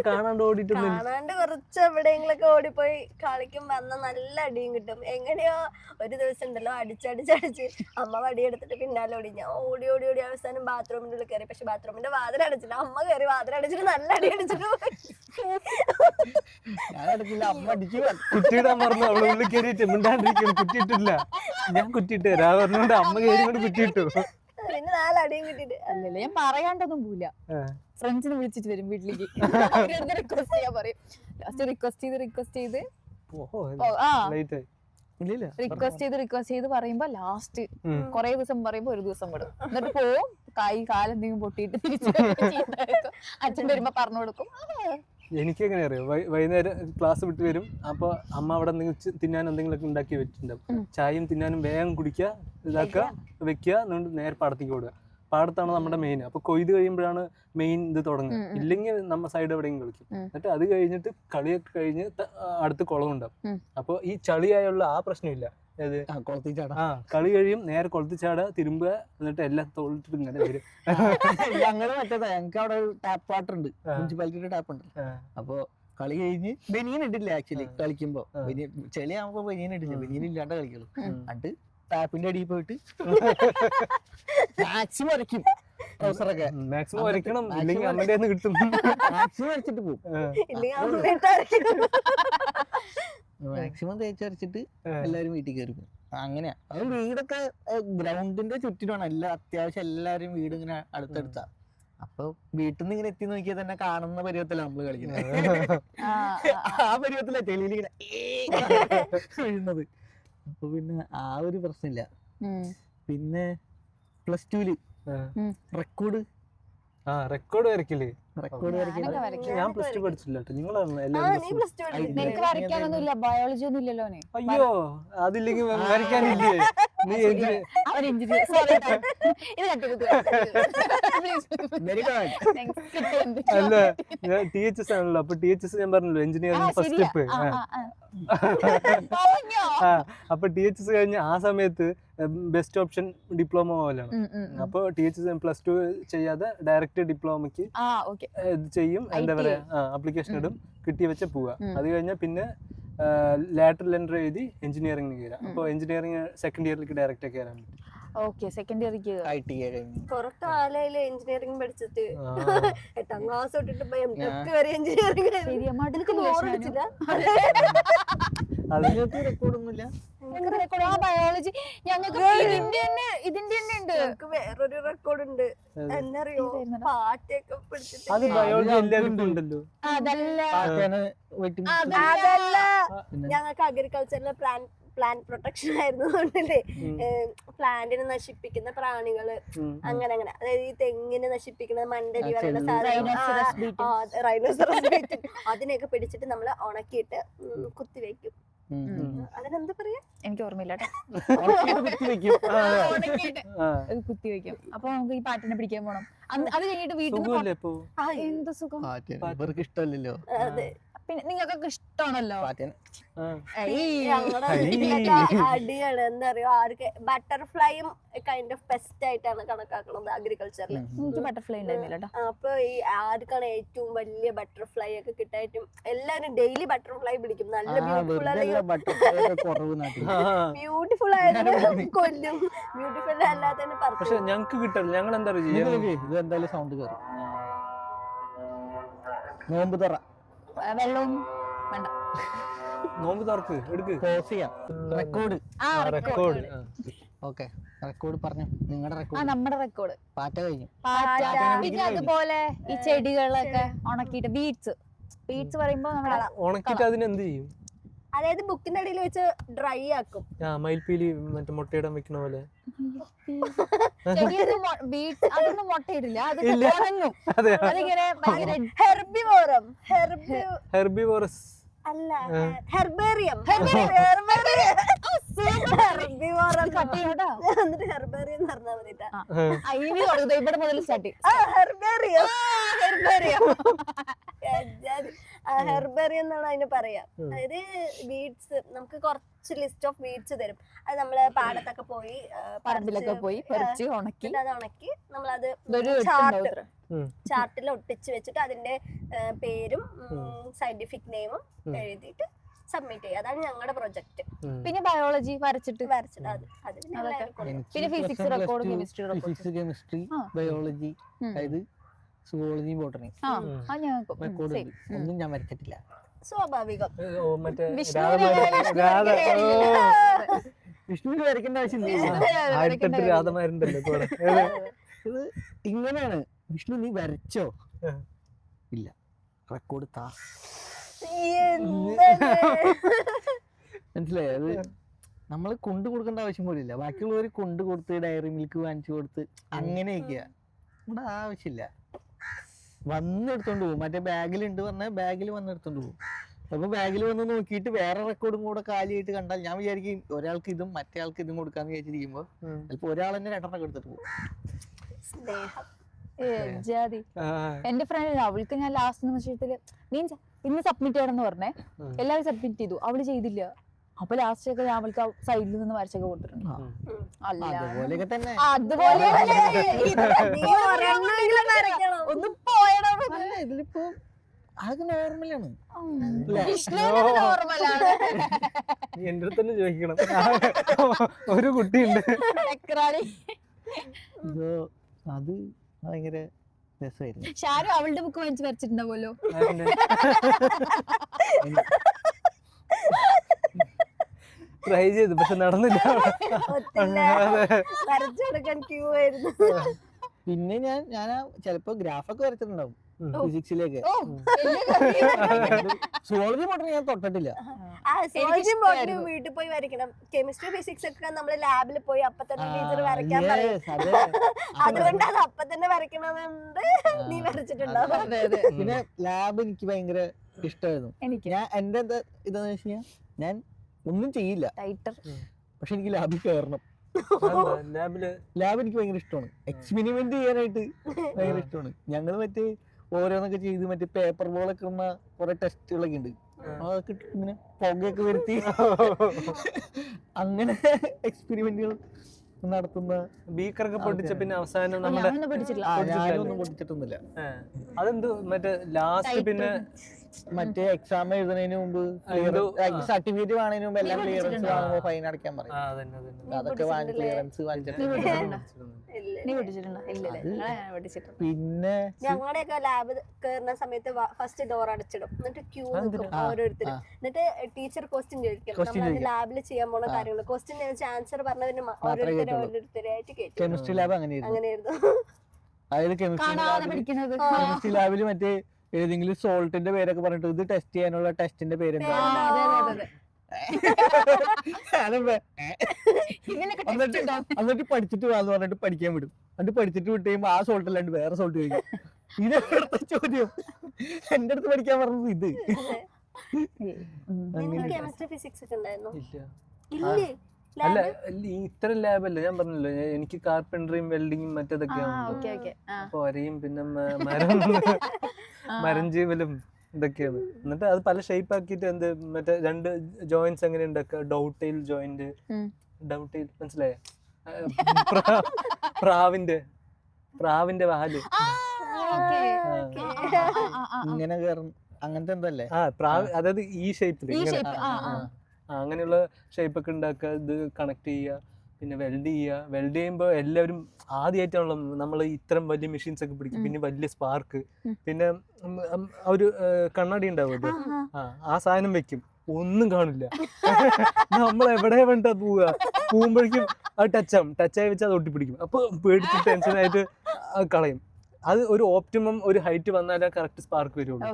കാണാണ്ട് ഓടിയിട്ടൊന്നും. കാണാണ്ട് കുറച്ച് എവിടെയെങ്കിലൊക്കെ ഓടിപ്പോയി കളിക്കും, വന്ന നല്ല അടിയും കിട്ടും. എങ്ങനെയോ ഒരു ദിവസം ഉണ്ടല്ലോ, അടിച്ചടിച്ചടിച്ച് അമ്മ വടിയെടുത്തിട്ട് പിന്നാലെ ഓടി. ഞാൻ ഓടി ഓടി ഓടി അവസാനം ബാത്റൂമിന്റെ ഉള്ളിൽ കയറി. പക്ഷെ ബാത്റൂമിന്റെ വാതിലടച്ചില്ല, അമ്മ കയറി വാതിലടച്ചിട്ട് നല്ല അടി അടിച്ചിട്ട് കുറ്റിയിടാൻ പറഞ്ഞു. അവള് ഉള്ളിൽ കയറിയിട്ട് മിണ്ടാണ്ടിരിക്കും, കുറ്റിയിട്ടില്ല. ഞാൻ കുറ്റിയിട്ട് തരാ പറഞ്ഞോണ്ട് അമ്മ കയറി കൊണ്ട് കുറ്റിയിട്ടു. പിന്നെ നാലടിയും കിട്ടിട്ട്. അല്ലല്ലേ, ഞാൻ പറയാണ്ടൊന്നും പോവില്ല. ഫ്രണ്ട്സിനെ വിളിച്ചിട്ട് വരും വീട്ടിലേക്ക്, റിക്വസ്റ്റ് ചെയ്യാൻ പറയും. ലാസ്റ്റ് റിക്വസ്റ്റ് ചെയ്ത് റിക്വസ്റ്റ് ചെയ്ത് പറയുമ്പോ ലാസ്റ്റ് കൊറേ ദിവസം പറയുമ്പോ ഒരു ദിവസം വിടും. എന്നിട്ട് പോവും, കാലെന്തെങ്കിലും പൊട്ടിയിട്ട് തിരിച്ചു അച്ഛൻ വരുമ്പോ പറഞ്ഞു കൊടുക്കും. എനിക്ക് എങ്ങനെ അറിയാം, വൈകുന്നേരം ക്ലാസ് വിട്ട് വരും, അപ്പൊ അമ്മ അവിടെ എന്തെങ്കിലും തിന്നാൻ എന്തെങ്കിലുമൊക്കെ ഉണ്ടാക്കി വെച്ചിട്ടുണ്ടാവും. ചായയും തിന്നാനും വേഗം കുടിക്കുക, ഇതാക്കുക, വെക്കുക, എന്നിട്ട് നേരെ പാടത്തേക്ക് ഓടുക. പാടത്താണ് നമ്മുടെ മെയിൻ. അപ്പൊ കൊയ്ത് കഴിയുമ്പോഴാണ് മെയിൻ ഇത് തുടങ്ങുക. ഇല്ലെങ്കിൽ നമ്മ സൈഡ് എവിടെയെങ്കിലും കളിക്കും. എന്നിട്ട് അത് കഴിഞ്ഞിട്ട് കളിയൊക്കെ കഴിഞ്ഞ് അടുത്ത് കുളം ഉണ്ടാവും. അപ്പൊ ഈ ചളിയായുള്ള ആ പ്രശ്നമില്ല. കളി കഴിയും, നേരെ കൊളത്തി ചാടുക, തിരുമ്പുക, എന്നിട്ട് എല്ലാം തോളിട്ടിട്ട് ഇങ്ങനെ വരും. ഞങ്ങള് മറ്റേതാ, ഞങ്ങക്ക് അവിടെ ഒരു ടാപ്പ് വാട്ടർ ഉണ്ട്, മുനിസിപ്പാലിറ്റിയുടെ ടാപ്പ് ഉണ്ട്. അപ്പൊ കളി കഴിഞ്ഞ് ബനിയൻ ഇട്ടില്ല, ആക്ച്വലി കളിക്കുമ്പോ ചെളിയാകുമ്പോ ബനിയൻ ഇട്ടില്ല, ബനിയൻ ഇല്ലാണ്ട് കളിക്കുള്ളൂ. എന്നിട്ട് ടാപ്പിന്റെ അടിയിൽ പോയിട്ട് മാക്സിമം വരയ്ക്കും, മാക്സിമം വരയ്ക്കണം, ഇല്ലെങ്കിൽ അമ്മന്റെ കിട്ടും. മാക്സിമം വരച്ചിട്ട് പോകും, മാക്സിമം തേച്ച് വരച്ചിട്ട് എല്ലാരും വീട്ടിൽ കയറി പോകും. അങ്ങനെയാ. അത് വീടൊക്കെ ഗ്രൗണ്ടിന്റെ ചുറ്റിലാണ്, അത്യാവശ്യം എല്ലാരും വീട് ഇങ്ങനെ അടുത്തടുത്താ. അപ്പൊ വീട്ടിൽ നിന്ന് ഇങ്ങനെ എത്തി നോക്കിയാൽ തന്നെ കാണുന്ന പരുവത്തിലാണ് നമ്മള് കളിക്കുന്നത്. ആ പരുവത്തിലാ ചെളിയിൽ ഇങ്ങനെ വീഴുന്നത്. അപ്പൊ പിന്നെ ആ ഒരു പ്രശ്നമില്ല. പിന്നെ +2 റെക്കോർഡ് വരക്കില്ലേ? ഞാൻ +2 പഠിച്ചില്ല. നിങ്ങളാണ് നിനക്ക് വരയ്ക്കാനൊന്നുമില്ല, ബയോളജി ഒന്നും ഇല്ലല്ലോ. അയ്യോ, അതില്ലെങ്കിൽ വരയ്ക്കാനില്ലേ? നീ അല്ല, THS ആണല്ലോ. അപ്പൊ THS ഞാൻ പറഞ്ഞല്ലോ, എഞ്ചിനീയറിംഗ് ഫസ്റ്റ് സ്റ്റെപ്പ്. അപ്പൊ THS കഴിഞ്ഞ് ആ സമയത്ത് ബെസ്റ്റ് ഓപ്ഷൻ ഡിപ്ലോമ പോലെയാണ്. അപ്പൊ THS +2 ചെയ്യാതെ ഡയറക്റ്റ് ഡിപ്ലോമയ്ക്ക് ഇത് ചെയ്യും. എന്താ പറയാ, ആപ്ലിക്കേഷൻ ഇടും, കിട്ടി വെച്ച പോവുക. അത് കഴിഞ്ഞാൽ പിന്നെ ലാറ്ററൽ എൻട്രി എഴുതി എഞ്ചിനീയറിംഗിന് കയറാം. അപ്പോൾ എഞ്ചിനീയറിംഗ് സെക്കൻഡ് ഇയറിലേക്ക് ഡയറക്റ്റ് കയറാൻ പറ്റും. ഓക്കെ സെക്കൻഡ് ഇയറിക്ക് IT കഴിഞ്ഞു. പുറത്ത് ആലയില് എഞ്ചിനീയറിംഗ് പഠിച്ചിട്ട് 8ാം ക്ലാസ് തൊട്ടിട്ട് M.Tech വരെ എഞ്ചിനീയറിംഗ് ശരിയാ, എനിക്ക് മടുത്തില്ല ബോറടിച്ചില്ല. അതിനകത്ത് റെക്കോർഡൊന്നുമില്ല. ബയോളജി ഞങ്ങൾക്ക് ഇതിന്റെ തന്നെ ഉണ്ട്. നമുക്ക് വേറൊരു റെക്കോർഡ് ഉണ്ട്, എന്നറിയോ? പാറ്റയൊക്കെ പിടിച്ചിട്ട്. അത് ബയോളജി എല്ലാവർക്കും ഉണ്ടല്ലോ. അതല്ല പാറ്റേനെ വെട്ടി അതല്ല, പിന്നെ? ഞങ്ങൾക്ക് അഗ്രികൾച്ചറിലെ പ്ലാന്റ് പ്രൊട്ടക്ഷൻ ആയിരുന്നതുകൊണ്ടല്ലേ പ്ലാന്റിനെ നശിപ്പിക്കുന്ന പ്രാണികള് അങ്ങനെ അങ്ങനെ, അതായത് ഈ തെങ്ങിനെ നശിപ്പിക്കുന്ന മണ്ടരി പറയുന്ന സാധനം, റൈനോസറസ് അതിനെയൊക്കെ പിടിച്ചിട്ട് നമ്മള് ഉണക്കിയിട്ട് കുത്തിവെക്കും. അതിനെന്താ പറയാ എനിക്ക് ഓർമ്മയില്ല കുത്തിവെക്കും. അപ്പൊ നമുക്ക് ഈ പാട്ടിനെ പിടിക്കാൻ പോണം. അത് കഴിഞ്ഞിട്ട് വീട്ടിൽ എന്ത് സുഖം. ഇവർക്ക് ഇഷ്ടമല്ലല്ലോ. അതെ, പിന്നെ നിങ്ങൾക്കൊക്കെ ഇഷ്ടമാണല്ലോ പാറ്റേനെ. ഞങ്ങളുടെ അടിയാണ്. എന്താ പറയാ, ആർക്ക് ബട്ടർഫ്ലൈയും കൈൻഡ് ഓഫ് പെസ്റ്റ് ആയിട്ടാണ് കണക്കാക്കുന്നത് അഗ്രികൾച്ചറിൽ. എനിക്ക് ബട്ടർഫ്ലൈ ഉണ്ടായിരുന്നില്ല കേട്ടോ. അപ്പൊ ഈ ആർക്കാണ് ഏറ്റവും വലിയ ബട്ടർഫ്ലൈ ഒക്കെ കിട്ടായിട്ടും എല്ലാരും ഡെയിലി ബട്ടർഫ്ലൈ പിടിക്കും. നല്ല ബ്യൂട്ടിഫുൾ ബ്യൂട്ടിഫുൾ ആയിരുന്നു കൊല്ലും, ബ്യൂട്ടിഫുൾ അല്ലാത്തതിന് പക്ഷെ ഞങ്ങക്ക് കിട്ടില്ല. ഞങ്ങൾ എന്താ ചെയ്യാ, ഇത് എന്തായാലും സൗണ്ട് കയറും. നോമ്പ് തുറ. വെള്ളവും വേണ്ട, നോമ്പ് തുറക്ക് എടുക്ക്. പോസ് ചെയ്യാം. റെക്കോർഡ്. റെക്കോർഡ്. ഓക്കെ, റെക്കോർഡ് പറഞ്ഞു. നിങ്ങളുടെ ആ റെക്കോർഡ്. നമ്മുടെ റെക്കോർഡ് പാറ്റ കഴിഞ്ഞു. പിന്നെ അതുപോലെ ഈ ചെടികളൊക്കെ ഉണക്കിയിട്ട് ബീഡ്സ് പറയുമ്പോ നമ്മളെ ഉണക്കിട്ട് അതിനെന്ത് ചെയ്യും? അതായത് ബുക്കിന്റെ അടിയിൽ വെച്ച് ഡ്രൈ ആക്കും. മയിൽപ്പീലി മറ്റേ മുട്ടയിടാൻ വെക്കുന്ന പോലെ. അതൊന്നും മുട്ടയിടില്ല, അത് ഉണങ്ങും. അതിങ്ങനെ ഭയങ്കര ഹെർബിവോറസ് അല്ല, ഹെർബേറിയം. എന്നിട്ട് ഹെർബേറിയം എന്ന് പറഞ്ഞാൽ മതിട്ടാ. ഇവിടെ മുതൽ സ്റ്റാർട്ട്. ഹെർബേറിയം എന്നാണ് അതിന് പറയാ. അതായത് വീഡ്സ് നമുക്ക് കുറച്ച് ലിസ്റ്റ് ഓഫ് വീഡ്സ് തരും. അത് നമ്മള് പാടത്തൊക്കെ പോയി പറമ്പിലൊക്കെ പോയി പറിച്ച് ഉണക്കി അത് ഉണക്കി നമ്മളത് ചാർട്ടിൽ ഒട്ടിച്ച് വെച്ചിട്ട് അതിന്റെ പേരും സയന്റിഫിക് നെയിമും എഴുതിയിട്ട് സബ്മിറ്റ് ചെയ്യുക. അതാണ് ഞങ്ങളുടെ പ്രൊജക്ട്. പിന്നെ ബയോളജി വരച്ചിട്ട് അത് പിന്നെ ഫിസിക്സ് റെക്കോർഡ്, കെമിസ്ട്രി, ബയോളജി, അതായത് സുവോളജി, ബോട്ടണി റെക്കോർഡ് ഒന്നും ഞാൻ വരച്ചിട്ടില്ല. സ്വാഭാവികം. വിഷ്ണുവിന് വരയ്ക്കേണ്ട ആവശ്യമില്ല. 1008 രാധമാരുണ്ടല്ലോ. ഇത് ഇങ്ങനെയാണ്. വിഷ്ണു നീ വരച്ചോ? ഇല്ല, റെക്കോർഡ് താ. മനസ്സിലായോ? അത് നമ്മള് കൊണ്ടു കൊടുക്കേണ്ട ആവശ്യം പോലില്ല. ബാക്കിയുള്ളവർ കൊണ്ടു കൊടുത്ത് ഡയറി മിൽക്ക് വാങ്ങിച്ചു കൊടുത്ത് അങ്ങനെയൊക്കെയാ. ഇവിടെ ആവശ്യമില്ല. വന്നെടുത്തോണ്ട് പോകും. മറ്റേ ബാഗിലുണ്ട് പറഞ്ഞാൽ ബാഗിൽ വന്നെടുത്തോണ്ട് പോകും. അപ്പൊ ബാഗിൽ വന്ന് നോക്കിയിട്ട് വേറെ റെക്കോർഡും കൂടെ കാലിയായിട്ട് കണ്ടാൽ ഞാൻ വിചാരിക്കും ഒരാൾക്ക് ഇതും മറ്റേ ആൾക്ക് ഇതും കൊടുക്കാന്ന് വിചാരിച്ചിരിക്കുമ്പോ ചിലപ്പോ ഒരാൾ തന്നെ 2 എടുത്തിട്ട് പോകും. എന്റെ ഫ്രണ്ട് അവൾക്ക് ഞാൻ ലാസ്റ്റ് നിമിഷത്തില് മീൻസ് ഇന്ന് സബ്മിറ്റ് ചെയ്യണമെന്ന് പറഞ്ഞേ, എല്ലാവരും സബ്മിറ്റ് ചെയ്തു, അവള് ചെയ്തില്ല. അപ്പൊ ലാസ്റ്റ് ഒക്കെ അവൾക്ക് സൈഡിൽ നിന്ന് വരച്ചൊക്കെ കൊടുത്തിട്ടുണ്ട്. അതുപോലെയൊക്കെ തന്നെ. ഒന്ന് പോയടാ. ഇതിലിപ്പോ അതൊക്കെ നോർമലാണ്. നോർമലാണ്. എന്റെ അടുത്ത് തന്നെ ചോദിക്കണം. ഒരു കുട്ടിയുണ്ട് അത് ഭയങ്കര രസമായിരുന്നു. ഷാരു അവളുടെ ബുക്ക് വാങ്ങിച്ച് വരച്ചിട്ടുണ്ടാവുമല്ലോ. ട്രൈ ചെയ്തു, പക്ഷെ നടന്നില്ല. പിന്നെ ഞാൻ ചിലപ്പോ ഗ്രാഫൊക്കെ വരച്ചിട്ടുണ്ടാവും ഫിസിക്സിലേക്ക്. സുവോളജി ബോട്ടണി ഞാൻ തൊട്ടിട്ടില്ല. വീട്ടിൽ പോയി വരയ്ക്കണം. കെമിസ്ട്രി ഫിസിക്സ് ഒക്കെ നമ്മള് ലാബിൽ പോയി അപ്പൊ തന്നെ ടീച്ചർ വരയ്ക്കാൻ പറയും. അതുകൊണ്ട് അത് അപ്പൊ തന്നെ വരയ്ക്കണമെന്നുണ്ട്. നീ വരച്ചിട്ടുണ്ടാവും. പിന്നെ ലാബ് എനിക്ക് ഭയങ്കര ഇഷ്ടമായിരുന്നു. ഞാൻ എന്റെ ഇതെന്ന് വെച്ച് കഴിഞ്ഞാൽ ഞാൻ ഒന്നും ചെയ്യില്ല, പക്ഷെ എനിക്ക് ലാബിൽ കയറണം. ലാബ് എനിക്ക് ഭയങ്കര ഇഷ്ടമാണ്. എക്സ്പെരിമെന്റ് ചെയ്യാനായിട്ട് ഭയങ്കര ഇഷ്ടമാണ്. ഞങ്ങള് മറ്റേ ഓരോന്നൊക്കെ ചെയ്ത് മറ്റേ പേപ്പർ ബോളൊക്കെ ഉള്ള കുറെ ടെസ്റ്റുകളൊക്കെ ഉണ്ട്. അതൊക്കെ ഇങ്ങനെ പുകയൊക്കെ വരുത്തി അങ്ങനെ എക്സ്പെരിമെന്റുകൾ നടത്തുന്ന ബീക്കറൊക്കെ പൊട്ടിച്ച പിന്നെ അവസാനം നമ്മുടെ ഞാനൊന്നും പഠിച്ചിട്ടില്ല. ഞാനൊന്നും പൊട്ടിച്ചിട്ടൊന്നുമില്ല. അതെന്ത് മറ്റേ ലാസ്റ്റ് പിന്നെ മറ്റേ എക്സാം എഴുതുന്നതിന് മുമ്പ് സർട്ടിഫിക്കറ്റ് വാങ്ങുന്നതിന് മുമ്പ് എല്ലാം ക്ലിയറൻസ് വാങ്ങുമ്പോ ഫൈൻ അടയ്ക്കാൻ പറയും. അതൊക്കെ വാങ്ങി ക്ലിയറൻസ് നീ പഠിച്ചിട്ടുണ്ടോ? ഇല്ല പഠിച്ചിട്ടുണ്ട്. പിന്നെ ഞങ്ങളുടെയൊക്കെ ലാബ് കയറുന്ന സമയത്ത് ഫസ്റ്റ് ഡോർ അടച്ചിടും, എന്നിട്ട് ക്യൂ നിൽക്കും ഓരോരുത്തരും. എന്നിട്ട് ടീച്ചർ ക്വസ്റ്റ്യൻ ചോദിക്കും, നമ്മൾ ലാബിൽ ചെയ്യാൻ പോണ കാര്യങ്ങൾ ക്വസ്റ്റ്യൻ ചോദിച്ച ആൻസർ പറഞ്ഞവര് ഓരോരുത്തരായിട്ട് കേട്ടു. കെമിസ്ട്രി ലാബ് അങ്ങനെയായിരുന്നു. അതായത് കാണാതെ പഠിക്കുന്നത്. കെമിസ്ട്രി ലാബില് മറ്റേ ഏതെങ്കിലും സോൾട്ടിന്റെ പേരൊക്കെ പറഞ്ഞിട്ട് ഇത് ടെസ്റ്റ് ചെയ്യാനുള്ള ടെസ്റ്റിന്റെ പേരെന്താ എന്നിട്ട് പഠിച്ചിട്ട് വാന്ന് പറഞ്ഞിട്ട് പഠിക്കാൻ വിടും. എന്നിട്ട് പഠിച്ചിട്ട് വിട്ട് കഴിയുമ്പോ ആ സോൾട്ട് അല്ലാണ്ട് വേറെ സോൾട്ട് ചോദിക്കും. ഇതെടുത്ത ചോദ്യം എന്റെ അടുത്ത് പഠിക്കാൻ പറഞ്ഞത് ഇത്. കെമിസ്ട്രി ഫിസിക്സ് ഒക്കെ ഉണ്ടായിരുന്നു. ഇല്ല അല്ല ഇത്ര ലാബല്ലേ, ഞാൻ പറഞ്ഞല്ലോ എനിക്ക് കാർപ്പൻട്രിയും വെൽഡിങ്ങും മറ്റേതൊക്കെയാണ്. അപ്പൊ ഒരയും പിന്നെ മരം ജീവലും ഇതൊക്കെയാണ്. എന്നിട്ട് അത് പല ഷേപ്പ് ആക്കിയിട്ട് എന്ത് മറ്റേ 2 ജോയിന്റ്സ് എങ്ങനെ ഉണ്ടാക്കുക, ഡൗട്ടെയിൽ ജോയിന്റ്, ഡൗട്ടെയിൽ മനസ്സിലായ പ്രാവിന്റെ വാല് ഇങ്ങനെ കേറും അങ്ങനത്തെ എന്തല്ലേ. പ്രാവ് അതായത് ഈ ഷേപ്പില് അങ്ങനെയുള്ള ഷേപ്പൊക്കെ ഉണ്ടാക്കുക, ഇത് കണക്ട് ചെയ്യുക, പിന്നെ വെൽഡ് ചെയ്യുമ്പോൾ എല്ലാവരും ആദ്യമായിട്ടാണല്ലോ നമ്മൾ ഇത്തരം വലിയ മെഷീൻസ് ഒക്കെ പിടിക്കും. പിന്നെ വലിയ സ്പാർക്ക്, പിന്നെ ഒരു കണ്ണാടി ഉണ്ടാവുമല്ലോ, ആ സാധനം വെക്കും, ഒന്നും കാണില്ല. നമ്മൾ എവിടെ വേണ്ട പോകുമ്പോഴേക്കും അത് ടച്ചായി വെച്ച് അത് ഒട്ടിപ്പിടിക്കും. അപ്പൊ പേടിച്ച് ടെൻഷനായിട്ട് കളയും. അത് ഒരു ഓപ്റ്റിമം ഒരു ഹൈറ്റ് വന്നാലേ കറക്റ്റ് സ്പാർക്ക് വരുള്ളൂ.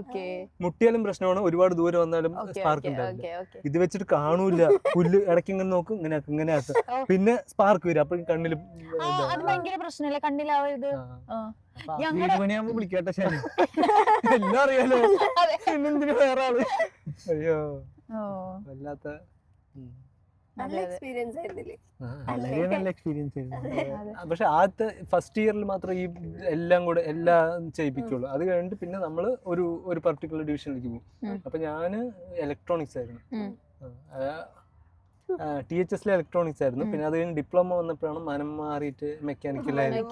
മുട്ടിയാലും പ്രശ്നമാണ്, ഒരുപാട് ദൂരം വന്നാലും സ്പാർക്ക് ഉണ്ടാവില്ല. ഇത് വെച്ചിട്ട് കാണൂല, പുല്ല് ഇടയ്ക്ക് ഇങ്ങനെ നോക്കും, ഇങ്ങനെ ആക്കും, പിന്നെ സ്പാർക്ക് വരും. അപ്പൊ കണ്ണില് വിളിക്കട്ടെ എല്ലാം അറിയാലോ, വേറെ ആള്. അയ്യോ വല്ലാത്ത നല്ല എക്സ്പീരിയൻസ് ആയിരുന്നില്ലേ? നല്ല എക്സ്പീരിയൻസ് ആയിരുന്നു. പക്ഷെ ആദ്യത്തെ ഫസ്റ്റ് ഇയറിൽ മാത്രമേ ഈ എല്ലാം ചെയ്യിപ്പിക്കുള്ളൂ. അത് കഴിഞ്ഞിട്ട് പിന്നെ നമ്മള് ഒരു പർട്ടിക്കുലർ ഡിവിഷനിലേക്ക് പോകും. അപ്പൊ ഞാന് ഇലക്ട്രോണിക്സ് ആയിരുന്നു, THS ഇലക്ട്രോണിക്സ് ആയിരുന്നു. പിന്നെ അത് കഴിഞ്ഞ് ഡിപ്ലോമ വന്നപ്പോഴാണ് മനം മാറിയിട്ട് മെക്കാനിക്കലായിരുന്നു.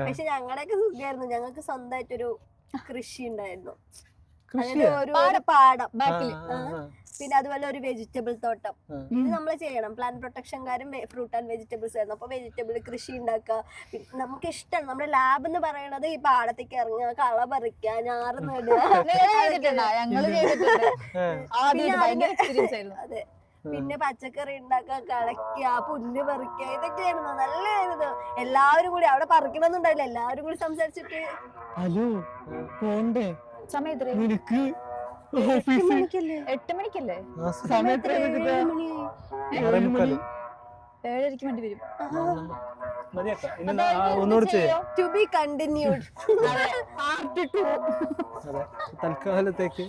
പക്ഷെ ഞങ്ങളുടെയൊക്കെ സുഖമായിരുന്നു, ഞങ്ങൾക്ക് സ്വന്തമായിട്ടൊരു കൃഷി ഉണ്ടായിരുന്നു. ഒരു പാടം ബാക്കില്, പിന്നെ അതുപോലെ ഒരു വെജിറ്റബിൾ തോട്ടം. ഇത് നമ്മൾ ചെയ്യണം. പ്ലാന്റ് പ്രൊട്ടക്ഷൻകാരും ഫ്രൂട്ട് ആൻഡ് വെജിറ്റബിൾസ് ആയിരുന്നു. അപ്പൊ വെജിറ്റബിൾ കൃഷി ഉണ്ടാക്കുക നമുക്ക് ഇഷ്ടമാണ്. നമ്മുടെ ലാബ് എന്ന് പറയണത് ഈ പാടത്തേക്ക് ഇറങ്ങുക, കള പറിക്കുക, ഞാറ് നടുക. അതെ, പിന്നെ പച്ചക്കറി ഉണ്ടാക്കുക, കളയ്ക്കുക, പുല്ല് പറിക്കുക, ഇതൊക്കെയായിരുന്നു. നല്ലായിരുന്നു. എല്ലാവരും കൂടി അവിടെ പറിക്കണമെന്നുണ്ടായില്ല, എല്ലാവരും കൂടി സംസാരിച്ചിട്ട് സമയത്ത് 8 മണിക്കല്ലേ? 7:30 വേണ്ടി വരും. ഒന്നുകൂടെ ചെയ്യാം. To be continued. തൽക്കാലത്തേക്ക്